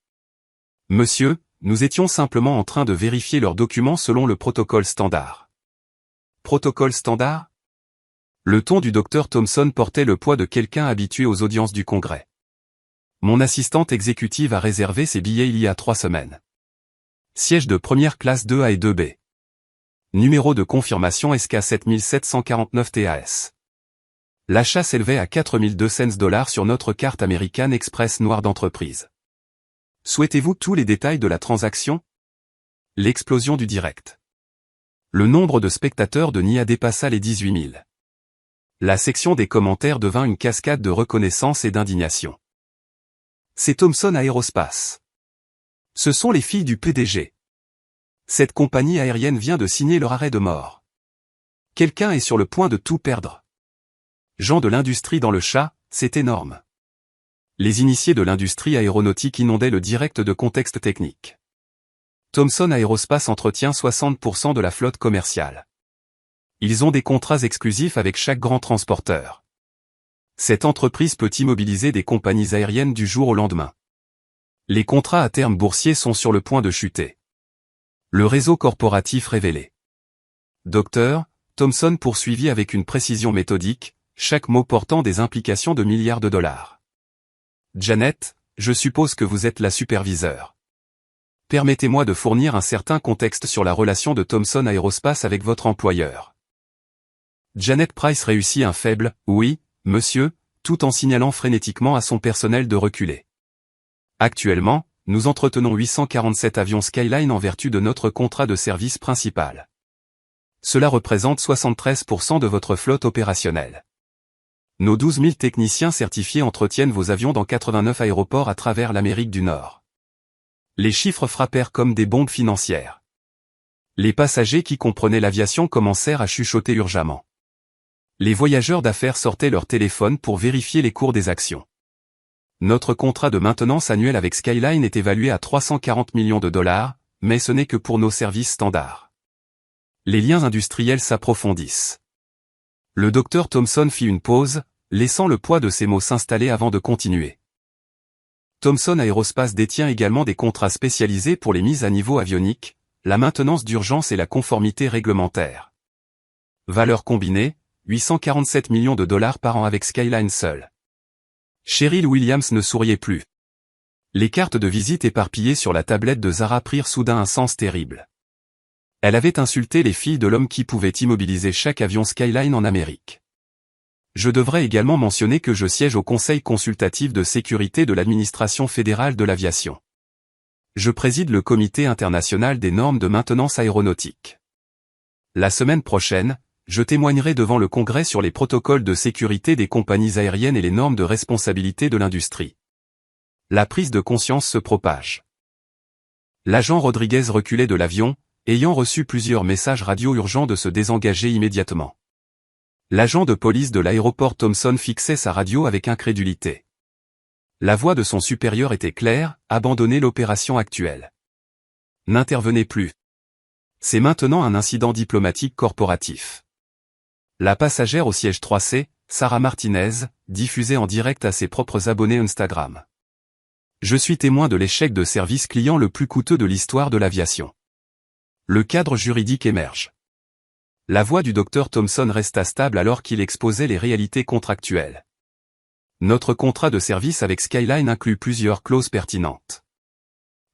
Monsieur, nous étions simplement en train de vérifier leurs documents selon le protocole standard. Protocole standard ? Le ton du docteur Thomson portait le poids de quelqu'un habitué aux audiences du Congrès. Mon assistante exécutive a réservé ses billets il y a 3 semaines. Siège de première classe 2A et 2B. Numéro de confirmation SK 7749 TAS. L'achat s'élevait à 4200 $ sur notre carte American Express noire d'entreprise. Souhaitez-vous tous les détails de la transaction? L'explosion du direct. Le nombre de spectateurs de Nia dépassa les 18 000. La section des commentaires devint une cascade de reconnaissance et d'indignation. C'est Thomson Aerospace. Ce sont les filles du PDG. Cette compagnie aérienne vient de signer leur arrêt de mort. Quelqu'un est sur le point de tout perdre. Gens de l'industrie dans le chat, c'est énorme. Les initiés de l'industrie aéronautique inondaient le direct de contexte technique. Thomson Aerospace entretient 60% de la flotte commerciale. Ils ont des contrats exclusifs avec chaque grand transporteur. Cette entreprise peut immobiliser des compagnies aériennes du jour au lendemain. Les contrats à terme boursiers sont sur le point de chuter. Le réseau corporatif révélé. Docteur, Thomson poursuivit avec une précision méthodique, chaque mot portant des implications de milliards de dollars. Janet, je suppose que vous êtes la superviseure. Permettez-moi de fournir un certain contexte sur la relation de Thomson Aerospace avec votre employeur. Janet Price réussit un faible « oui, monsieur », tout en signalant frénétiquement à son personnel de reculer. Actuellement, nous entretenons 847 avions Skyline en vertu de notre contrat de service principal. Cela représente 73% de votre flotte opérationnelle. Nos 12 000 techniciens certifiés entretiennent vos avions dans 89 aéroports à travers l'Amérique du Nord. Les chiffres frappèrent comme des bombes financières. Les passagers qui comprenaient l'aviation commencèrent à chuchoter urgemment. Les voyageurs d'affaires sortaient leur téléphone pour vérifier les cours des actions. Notre contrat de maintenance annuel avec Skyline est évalué à 340 millions de dollars, mais ce n'est que pour nos services standards. Les liens industriels s'approfondissent. Le docteur Thomson fit une pause, laissant le poids de ses mots s'installer avant de continuer. Thomson Aerospace détient également des contrats spécialisés pour les mises à niveau avioniques, la maintenance d'urgence et la conformité réglementaire. Valeur combinée, 847 millions de dollars par an avec Skyline seul. Cheryl Williams ne souriait plus. Les cartes de visite éparpillées sur la tablette de Zara prirent soudain un sens terrible. Elle avait insulté les filles de l'homme qui pouvait immobiliser chaque avion Skyline en Amérique. Je devrais également mentionner que je siège au Conseil consultatif de sécurité de l'administration fédérale de l'aviation. Je préside le Comité international des normes de maintenance aéronautique. La semaine prochaine, je témoignerai devant le Congrès sur les protocoles de sécurité des compagnies aériennes et les normes de responsabilité de l'industrie. La prise de conscience se propage. L'agent Rodriguez reculait de l'avion, ayant reçu plusieurs messages radio urgents de se désengager immédiatement. L'agent de police de l'aéroport Thomson fixait sa radio avec incrédulité. La voix de son supérieur était claire, abandonnez l'opération actuelle. N'intervenez plus. C'est maintenant un incident diplomatique corporatif. La passagère au siège 3C, Sarah Martinez, diffusait en direct à ses propres abonnés Instagram. Je suis témoin de l'échec de service client le plus coûteux de l'histoire de l'aviation. Le cadre juridique émerge. La voix du docteur Thomson resta stable alors qu'il exposait les réalités contractuelles. Notre contrat de service avec Skyline inclut plusieurs clauses pertinentes.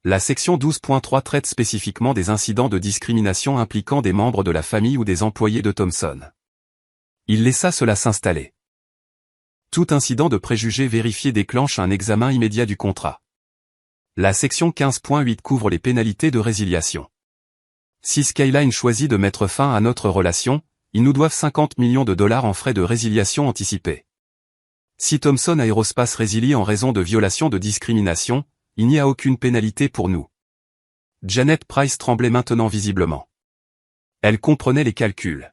La section 12.3 traite spécifiquement des incidents de discrimination impliquant des membres de la famille ou des employés de Thomson. Il laissa cela s'installer. Tout incident de préjugés vérifié déclenche un examen immédiat du contrat. La section 15.8 couvre les pénalités de résiliation. Si Skyline choisit de mettre fin à notre relation, ils nous doivent 50 millions de dollars en frais de résiliation anticipés. Si Thomson Aerospace résilie en raison de violation de discrimination, il n'y a aucune pénalité pour nous. Janet Price tremblait maintenant visiblement. Elle comprenait les calculs.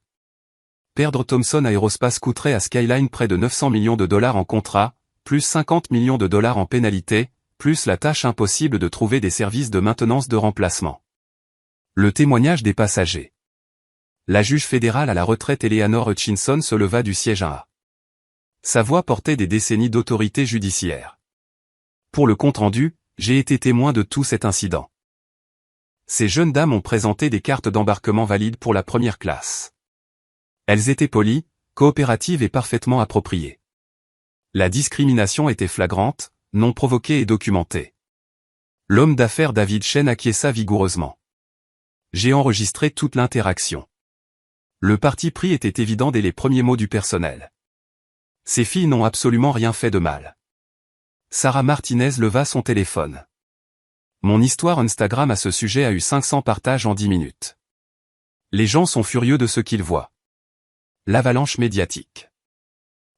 Perdre Thomson Aerospace coûterait à Skyline près de 900 millions de dollars en contrat, plus 50 millions de dollars en pénalité, plus la tâche impossible de trouver des services de maintenance de remplacement. Le témoignage des passagers. La juge fédérale à la retraite Eleanor Hutchinson se leva du siège 1A. Sa voix portait des décennies d'autorité judiciaire. Pour le compte-rendu, j'ai été témoin de tout cet incident. Ces jeunes dames ont présenté des cartes d'embarquement valides pour la première classe. Elles étaient polies, coopératives et parfaitement appropriées. La discrimination était flagrante, non provoquée et documentée. L'homme d'affaires David Chen acquiesça vigoureusement. J'ai enregistré toute l'interaction. Le parti pris était évident dès les premiers mots du personnel. Ces filles n'ont absolument rien fait de mal. Sarah Martinez leva son téléphone. Mon histoire Instagram à ce sujet a eu 500 partages en 10 minutes. Les gens sont furieux de ce qu'ils voient. L'avalanche médiatique.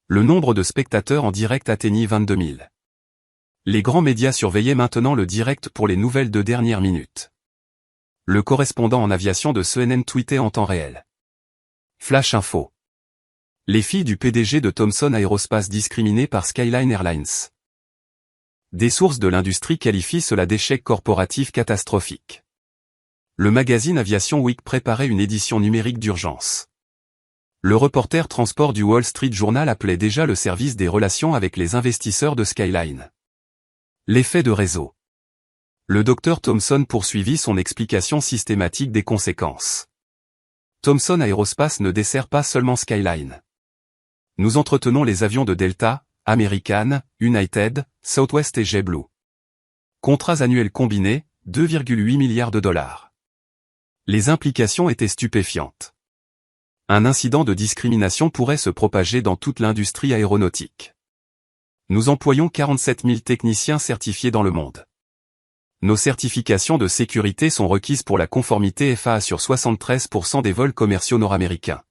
Le nombre de spectateurs en direct atteignit 22 000. Les grands médias surveillaient maintenant le direct pour les nouvelles de dernière minute. Le correspondant en aviation de CNN tweetait en temps réel. Flash info. Les filles du PDG de Thomson Aerospace discriminées par Skyline Airlines. Des sources de l'industrie qualifient cela d'échec corporatif catastrophique. Le magazine Aviation Week préparait une édition numérique d'urgence. Le reporter transport du Wall Street Journal appelait déjà le service des relations avec les investisseurs de Skyline. L'effet de réseau. Le docteur Thomson poursuivit son explication systématique des conséquences. Thomson Aerospace ne dessert pas seulement Skyline. Nous entretenons les avions de Delta, American, United, Southwest et JetBlue. Contrats annuels combinés, 2,8 milliards de dollars. Les implications étaient stupéfiantes. Un incident de discrimination pourrait se propager dans toute l'industrie aéronautique. Nous employons 47 000 techniciens certifiés dans le monde. Nos certifications de sécurité sont requises pour la conformité FAA sur 73% des vols commerciaux nord-américains.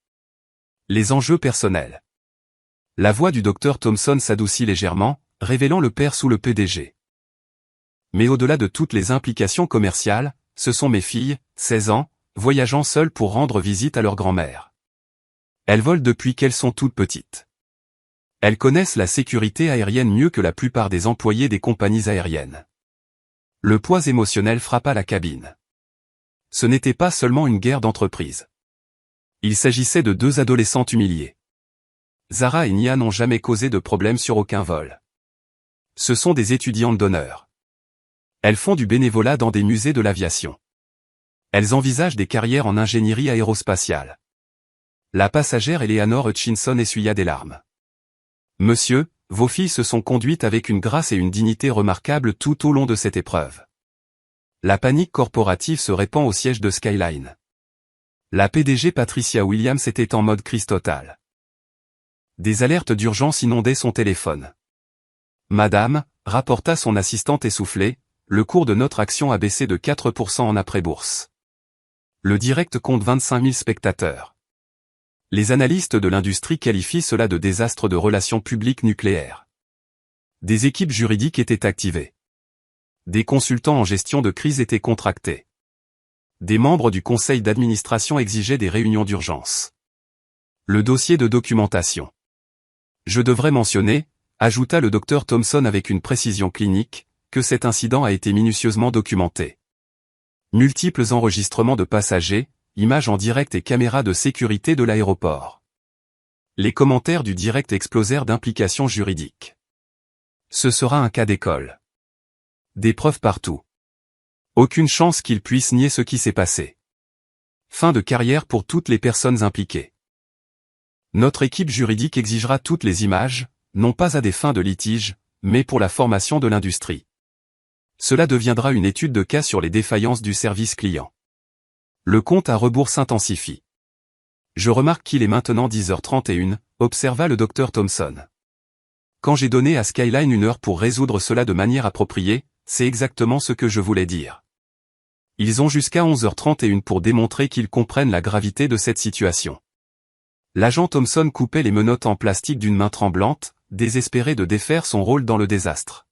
Les enjeux personnels. La voix du docteur Thomson s'adoucit légèrement, révélant le père sous le PDG. Mais au-delà de toutes les implications commerciales, ce sont mes filles, 16 ans, voyageant seules pour rendre visite à leur grand-mère. Elles volent depuis qu'elles sont toutes petites. Elles connaissent la sécurité aérienne mieux que la plupart des employés des compagnies aériennes. Le poids émotionnel frappa la cabine. Ce n'était pas seulement une guerre d'entreprise. Il s'agissait de deux adolescentes humiliées. Zara et Nia n'ont jamais causé de problème sur aucun vol. Ce sont des étudiantes d'honneur. Elles font du bénévolat dans des musées de l'aviation. Elles envisagent des carrières en ingénierie aérospatiale. La passagère Eleanor Hutchinson essuya des larmes. Monsieur, vos filles se sont conduites avec une grâce et une dignité remarquables tout au long de cette épreuve. La panique corporative se répand au siège de Skyline. La PDG Patricia Williams était en mode crise totale. Des alertes d'urgence inondaient son téléphone. Madame, rapporta son assistante essoufflée, le cours de notre action a baissé de 4% en après-bourse. Le direct compte 25 000 spectateurs. Les analystes de l'industrie qualifient cela de désastre de relations publiques nucléaires. Des équipes juridiques étaient activées. Des consultants en gestion de crise étaient contractés. Des membres du conseil d'administration exigeaient des réunions d'urgence. Le dossier de documentation. Je devrais mentionner, ajouta le docteur Thomson avec une précision clinique, que cet incident a été minutieusement documenté. Multiples enregistrements de passagers, images en direct et caméras de sécurité de l'aéroport. Les commentaires du direct explosèrent d'implications juridiques. Ce sera un cas d'école. Des preuves partout. Aucune chance qu'il puisse nier ce qui s'est passé. Fin de carrière pour toutes les personnes impliquées. Notre équipe juridique exigera toutes les images, non pas à des fins de litige, mais pour la formation de l'industrie. Cela deviendra une étude de cas sur les défaillances du service client. Le compte à rebours s'intensifie. Je remarque qu'il est maintenant 10h31, observa le docteur Thomson. Quand j'ai donné à Skyline 1 heure pour résoudre cela de manière appropriée, c'est exactement ce que je voulais dire. Ils ont jusqu'à 11h31 pour démontrer qu'ils comprennent la gravité de cette situation. L'agent Thomson coupait les menottes en plastique d'une main tremblante, désespéré de défaire son rôle dans le désastre.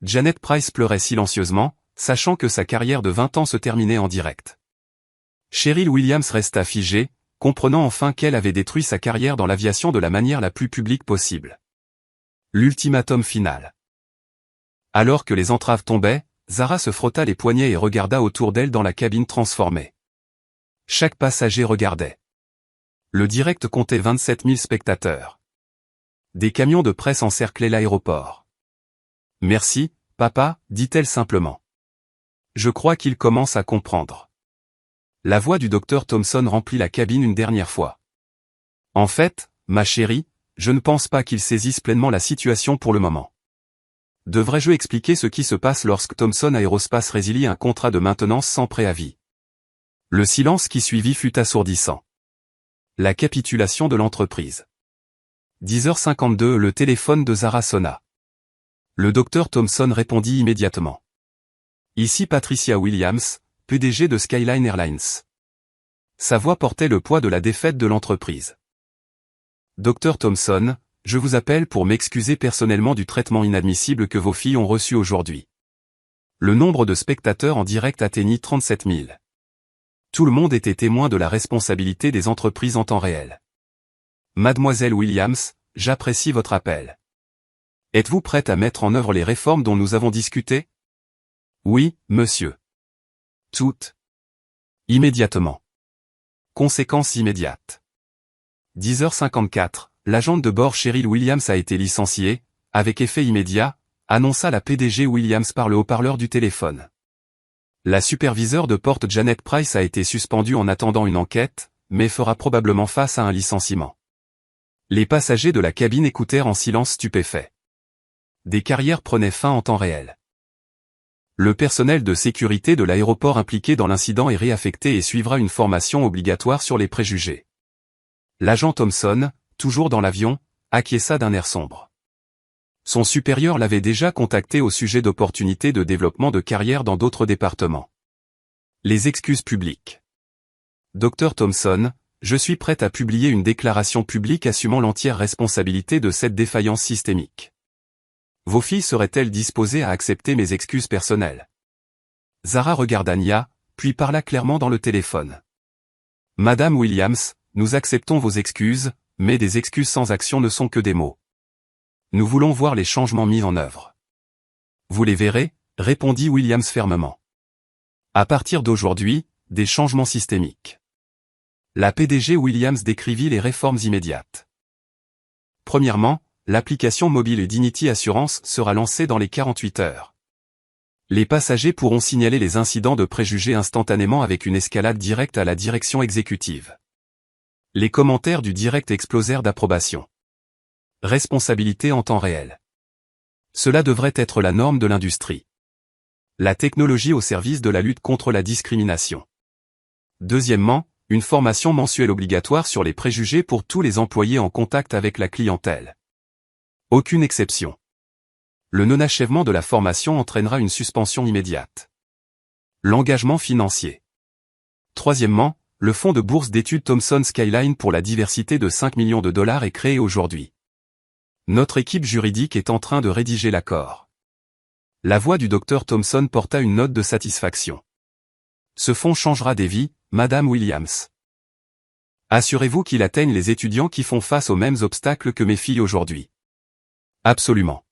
Janet Price pleurait silencieusement, sachant que sa carrière de 20 ans se terminait en direct. Cheryl Williams resta figée, comprenant enfin qu'elle avait détruit sa carrière dans l'aviation de la manière la plus publique possible. L'ultimatum final. Alors que les entraves tombaient, Zara se frotta les poignets et regarda autour d'elle dans la cabine transformée. Chaque passager regardait. Le direct comptait 27 000 spectateurs. Des camions de presse encerclaient l'aéroport. « Merci, papa », dit-elle simplement. « Je crois qu'il commence à comprendre. » La voix du docteur Thomson remplit la cabine une dernière fois. « En fait, ma chérie, je ne pense pas qu'il saisisse pleinement la situation pour le moment. Devrais-je expliquer ce qui se passe lorsque Thomson Aerospace résilie un contrat de maintenance sans préavis ?» Le silence qui suivit fut assourdissant. La capitulation de l'entreprise. 10h52, le téléphone de Zara sonna. Le docteur Thomson répondit immédiatement. Ici Patricia Williams, PDG de Skyline Airlines. Sa voix portait le poids de la défaite de l'entreprise. Dr Thompson, je vous appelle pour m'excuser personnellement du traitement inadmissible que vos filles ont reçu aujourd'hui. Le nombre de spectateurs en direct atteignit 37 000. Tout le monde était témoin de la responsabilité des entreprises en temps réel. Mademoiselle Williams, j'apprécie votre appel. Êtes-vous prête à mettre en œuvre les réformes dont nous avons discuté? Oui, monsieur. Toutes. Immédiatement. Conséquences immédiates. 10h54, l'agente de bord Cheryl Williams a été licenciée, avec effet immédiat, annonça la PDG Williams par le haut-parleur du téléphone. La superviseure de porte Janet Price a été suspendue en attendant une enquête, mais fera probablement face à un licenciement. Les passagers de la cabine écoutèrent en silence stupéfait. Des carrières prenaient fin en temps réel. Le personnel de sécurité de l'aéroport impliqué dans l'incident est réaffecté et suivra une formation obligatoire sur les préjugés. L'agent Thompson, toujours dans l'avion, acquiesça d'un air sombre. Son supérieur l'avait déjà contacté au sujet d'opportunités de développement de carrière dans d'autres départements. Les excuses publiques. Dr Thompson, je suis prête à publier une déclaration publique assumant l'entière responsabilité de cette défaillance systémique. Vos filles seraient-elles disposées à accepter mes excuses personnelles? Zara regarda Nia, puis parla clairement dans le téléphone. Madame Williams, nous acceptons vos excuses, mais des excuses sans action ne sont que des mots. Nous voulons voir les changements mis en œuvre. Vous les verrez, répondit Williams fermement. À partir d'aujourd'hui, des changements systémiques. La PDG Williams décrivit les réformes immédiates. Premièrement, l'application mobile Dignity Assurance sera lancée dans les 48 heures. Les passagers pourront signaler les incidents de préjugés instantanément avec une escalade directe à la direction exécutive. Les commentaires du direct explosèrent d'approbation. Responsabilité en temps réel. Cela devrait être la norme de l'industrie. La technologie au service de la lutte contre la discrimination. Deuxièmement, une formation mensuelle obligatoire sur les préjugés pour tous les employés en contact avec la clientèle. Aucune exception. Le non-achèvement de la formation entraînera une suspension immédiate. L'engagement financier. Troisièmement, le fonds de bourse d'études Thomson Skyline pour la diversité de 5 millions de dollars est créé aujourd'hui. Notre équipe juridique est en train de rédiger l'accord. La voix du Dr Thompson porta une note de satisfaction. Ce fonds changera des vies, Madame Williams. Assurez-vous qu'il atteigne les étudiants qui font face aux mêmes obstacles que mes filles aujourd'hui. Absolument.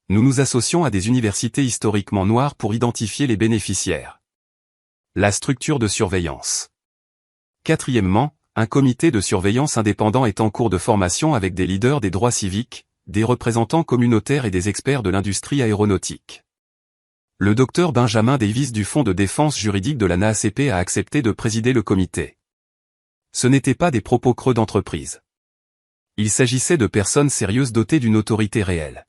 Nous nous associons à des universités historiquement noires pour identifier les bénéficiaires. La structure de surveillance. Quatrièmement, un comité de surveillance indépendant est en cours de formation avec des leaders des droits civiques, des représentants communautaires et des experts de l'industrie aéronautique. Le docteur Benjamin Davis du Fonds de défense juridique de la NAACP a accepté de présider le comité. Ce n'étaient pas des propos creux d'entreprise. Il s'agissait de personnes sérieuses dotées d'une autorité réelle.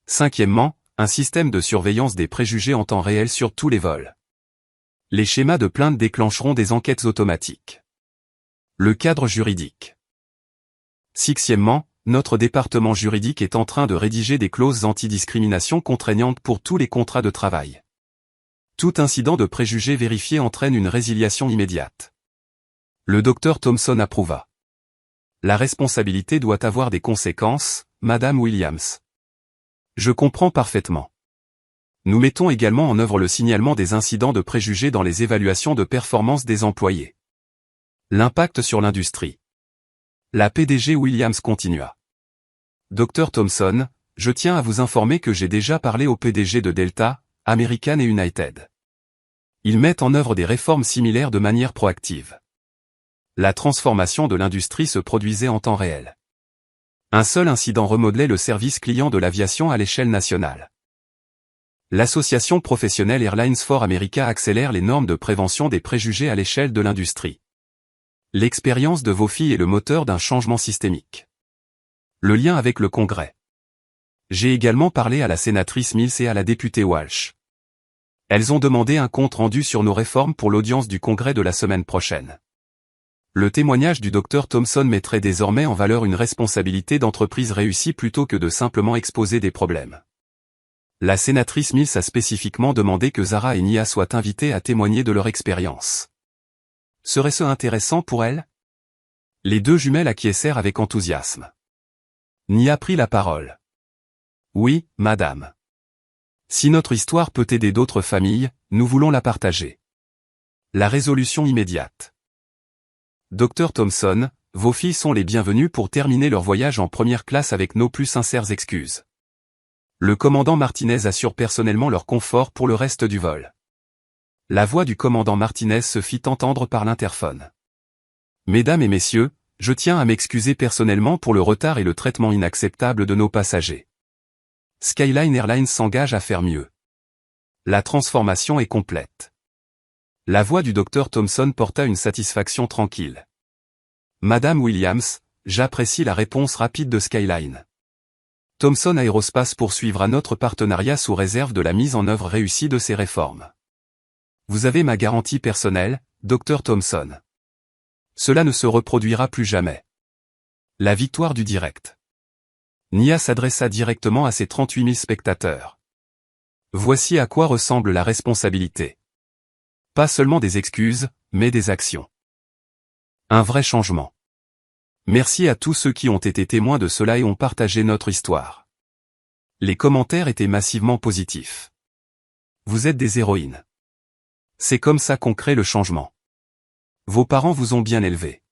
Cinquièmement, un système de surveillance des préjugés en temps réel sur tous les vols. Les schémas de plainte déclencheront des enquêtes automatiques. Le cadre juridique. Sixièmement, notre département juridique est en train de rédiger des clauses antidiscrimination contraignantes pour tous les contrats de travail. Tout incident de préjugés vérifié entraîne une résiliation immédiate. Le docteur Thompson approuva. La responsabilité doit avoir des conséquences, Madame Williams. Je comprends parfaitement. Nous mettons également en œuvre le signalement des incidents de préjugés dans les évaluations de performance des employés. L'impact sur l'industrie. La PDG Williams continua. Dr Thompson, je tiens à vous informer que j'ai déjà parlé au PDG de Delta, American et United. Ils mettent en œuvre des réformes similaires de manière proactive. La transformation de l'industrie se produisait en temps réel. Un seul incident remodelait le service client de l'aviation à l'échelle nationale. L'association professionnelle Airlines for America accélère les normes de prévention des préjugés à l'échelle de l'industrie. L'expérience de vos filles est le moteur d'un changement systémique. Le lien avec le Congrès. J'ai également parlé à la sénatrice Mills et à la députée Walsh. Elles ont demandé un compte-rendu sur nos réformes pour l'audience du Congrès de la semaine prochaine. Le témoignage du Dr Thompson mettrait désormais en valeur une responsabilité d'entreprise réussie plutôt que de simplement exposer des problèmes. La sénatrice Mills a spécifiquement demandé que Zara et Nia soient invités à témoigner de leur expérience. Serait-ce intéressant pour elle? Les deux jumelles acquiescèrent avec enthousiasme. Nia prit la parole. Oui, madame. Si notre histoire peut aider d'autres familles, nous voulons la partager. La résolution immédiate. Dr Thompson, vos filles sont les bienvenues pour terminer leur voyage en première classe avec nos plus sincères excuses. Le commandant Martinez assure personnellement leur confort pour le reste du vol. La voix du commandant Martinez se fit entendre par l'interphone. Mesdames et messieurs, je tiens à m'excuser personnellement pour le retard et le traitement inacceptable de nos passagers. Skyline Airlines s'engage à faire mieux. La transformation est complète. La voix du docteur Thompson porta une satisfaction tranquille. Madame Williams, j'apprécie la réponse rapide de Skyline. Thomson Aerospace poursuivra notre partenariat sous réserve de la mise en œuvre réussie de ces réformes. Vous avez ma garantie personnelle, Dr Thompson. Cela ne se reproduira plus jamais. La victoire du direct. Nia s'adressa directement à ses 38 000 spectateurs. Voici à quoi ressemble la responsabilité. Pas seulement des excuses, mais des actions. Un vrai changement. Merci à tous ceux qui ont été témoins de cela et ont partagé notre histoire. Les commentaires étaient massivement positifs. Vous êtes des héroïnes. C'est comme ça qu'on crée le changement. Vos parents vous ont bien élevé.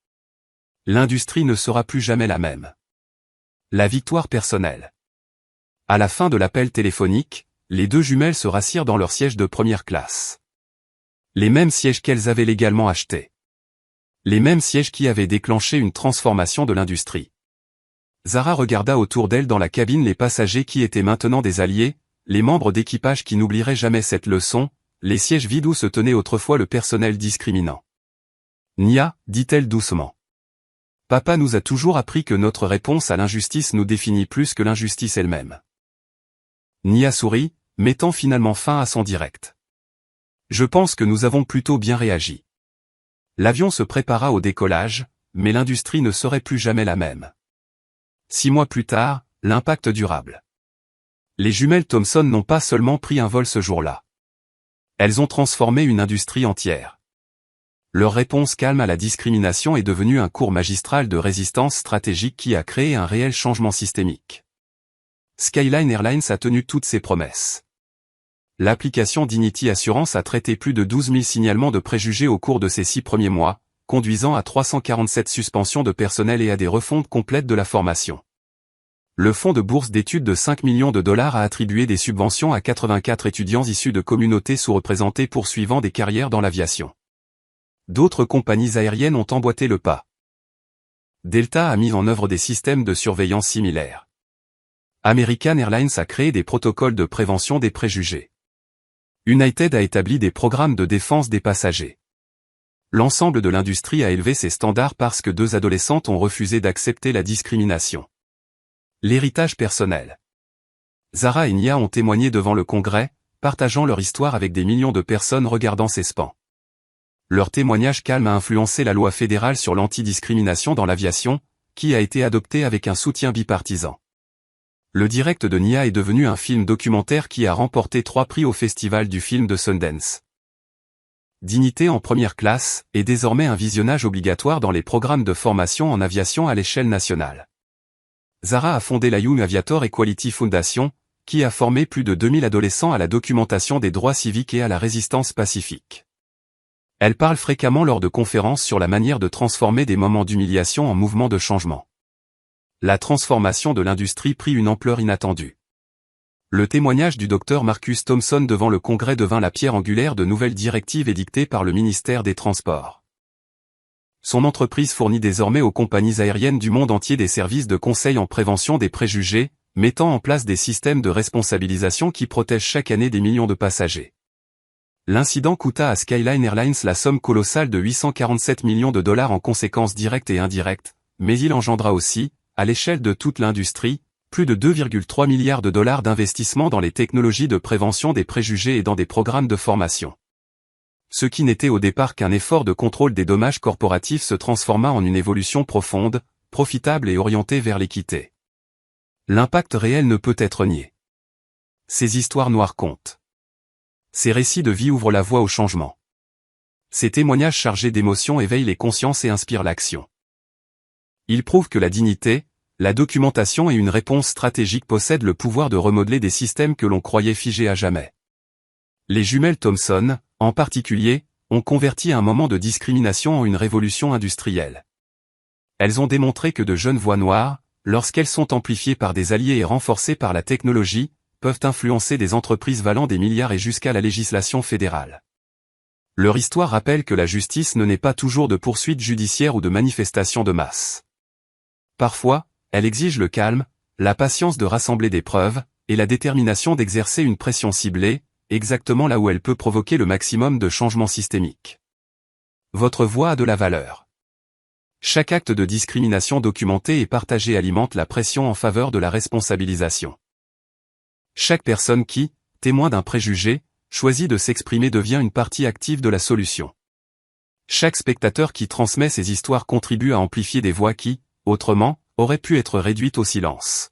L'industrie ne sera plus jamais la même. La victoire personnelle. À la fin de l'appel téléphonique, les deux jumelles se rassirent dans leur siège de première classe. Les mêmes sièges qu'elles avaient légalement achetés. Les mêmes sièges qui avaient déclenché une transformation de l'industrie. Zara regarda autour d'elle dans la cabine les passagers qui étaient maintenant des alliés, les membres d'équipage qui n'oublieraient jamais cette leçon, les sièges vides où se tenait autrefois le personnel discriminant. Nia, dit-elle doucement. Papa nous a toujours appris que notre réponse à l'injustice nous définit plus que l'injustice elle-même. Nia sourit, mettant finalement fin à son direct. Je pense que nous avons plutôt bien réagi. L'avion se prépara au décollage, mais l'industrie ne serait plus jamais la même. 6 mois plus tard, l'impact durable. Les jumelles Thomson n'ont pas seulement pris un vol ce jour-là. Elles ont transformé une industrie entière. Leur réponse calme à la discrimination est devenue un cours magistral de résistance stratégique qui a créé un réel changement systémique. Skyline Airlines a tenu toutes ses promesses. L'application Dignity Assurance a traité plus de 12 000 signalements de préjugés au cours de ces 6 premiers mois, conduisant à 347 suspensions de personnel et à des refontes complètes de la formation. Le fonds de bourse d'études de 5 millions de dollars a attribué des subventions à 84 étudiants issus de communautés sous-représentées poursuivant des carrières dans l'aviation. D'autres compagnies aériennes ont emboîté le pas. Delta a mis en œuvre des systèmes de surveillance similaires. American Airlines a créé des protocoles de prévention des préjugés. United a établi des programmes de défense des passagers. L'ensemble de l'industrie a élevé ses standards parce que 2 adolescentes ont refusé d'accepter la discrimination. L'héritage personnel. Zara et Nia ont témoigné devant le Congrès, partageant leur histoire avec des millions de personnes regardant ces spans. Leur témoignage calme a influencé la loi fédérale sur l'antidiscrimination dans l'aviation, qui a été adoptée avec un soutien bipartisan. Le direct de Nia est devenu un film documentaire qui a remporté 3 prix au Festival du film de Sundance. Dignité en première classe est désormais un visionnage obligatoire dans les programmes de formation en aviation à l'échelle nationale. Zara a fondé la Young Aviator Equality Foundation, qui a formé plus de 2000 adolescents à la documentation des droits civiques et à la résistance pacifique. Elle parle fréquemment lors de conférences sur la manière de transformer des moments d'humiliation en mouvements de changement. La transformation de l'industrie prit une ampleur inattendue. Le témoignage du Dr Marcus Thompson devant le Congrès devint la pierre angulaire de nouvelles directives édictées par le ministère des Transports. Son entreprise fournit désormais aux compagnies aériennes du monde entier des services de conseil en prévention des préjugés, mettant en place des systèmes de responsabilisation qui protègent chaque année des millions de passagers. L'incident coûta à Skyline Airlines la somme colossale de 847 millions de dollars en conséquences directes et indirectes, mais il engendra aussi, à l'échelle de toute l'industrie, plus de 2,3 milliards de dollars d'investissement dans les technologies de prévention des préjugés et dans des programmes de formation. Ce qui n'était au départ qu'un effort de contrôle des dommages corporatifs se transforma en une évolution profonde, profitable et orientée vers l'équité. L'impact réel ne peut être nié. Ces histoires noires comptent. Ces récits de vie ouvrent la voie au changement. Ces témoignages chargés d'émotions éveillent les consciences et inspirent l'action. Ils prouvent que la dignité, la documentation et une réponse stratégique possèdent le pouvoir de remodeler des systèmes que l'on croyait figés à jamais. Les jumelles Thomson, en particulier, ont converti un moment de discrimination en une révolution industrielle. Elles ont démontré que de jeunes voix noires, lorsqu'elles sont amplifiées par des alliés et renforcées par la technologie, peuvent influencer des entreprises valant des milliards et jusqu'à la législation fédérale. Leur histoire rappelle que la justice ne naît pas toujours de poursuites judiciaires ou de manifestations de masse. Parfois, elle exige le calme, la patience de rassembler des preuves, et la détermination d'exercer une pression ciblée, exactement là où elle peut provoquer le maximum de changements systémiques. Votre voix a de la valeur. Chaque acte de discrimination documenté et partagé alimente la pression en faveur de la responsabilisation. Chaque personne qui, témoin d'un préjugé, choisit de s'exprimer devient une partie active de la solution. Chaque spectateur qui transmet ses histoires contribue à amplifier des voix qui, autrement, auraient pu être réduites au silence.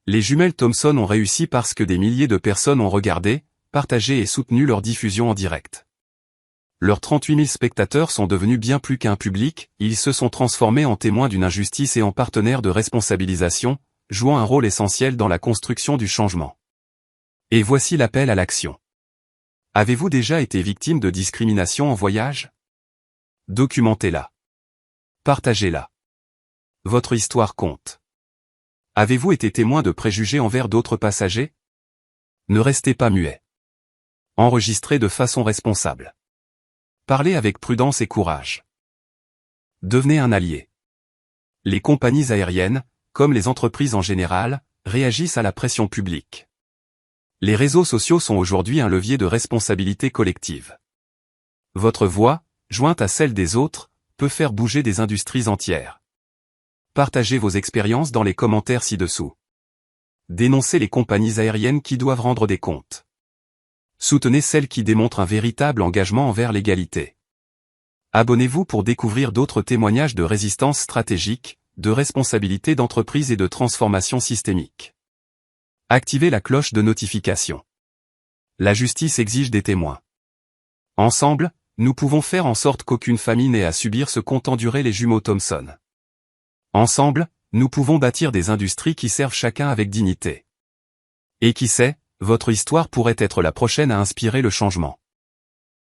Les jumelles Thomson ont réussi parce que des milliers de personnes ont regardé, partagé et soutenu leur diffusion en direct. Leurs 38 000 spectateurs sont devenus bien plus qu'un public, ils se sont transformés en témoins d'une injustice et en partenaires de responsabilisation, jouant un rôle essentiel dans la construction du changement. Et voici l'appel à l'action. Avez-vous déjà été victime de discrimination en voyage? Documentez-la. Partagez-la. Votre histoire compte. Avez-vous été témoin de préjugés envers d'autres passagers? Ne restez pas muet. Enregistrez de façon responsable. Parlez avec prudence et courage. Devenez un allié. Les compagnies aériennes, comme les entreprises en général, réagissent à la pression publique. Les réseaux sociaux sont aujourd'hui un levier de responsabilité collective. Votre voix, jointe à celle des autres, peut faire bouger des industries entières. Partagez vos expériences dans les commentaires ci-dessous. Dénoncez les compagnies aériennes qui doivent rendre des comptes. Soutenez celles qui démontrent un véritable engagement envers l'égalité. Abonnez-vous pour découvrir d'autres témoignages de résistance stratégique, de responsabilité d'entreprise et de transformation systémique. Activez la cloche de notification. La justice exige des témoins. Ensemble, nous pouvons faire en sorte qu'aucune famille n'ait à subir ce qu'ont enduré les jumeaux Thomson. Ensemble, nous pouvons bâtir des industries qui servent chacun avec dignité. Et qui sait, votre histoire pourrait être la prochaine à inspirer le changement.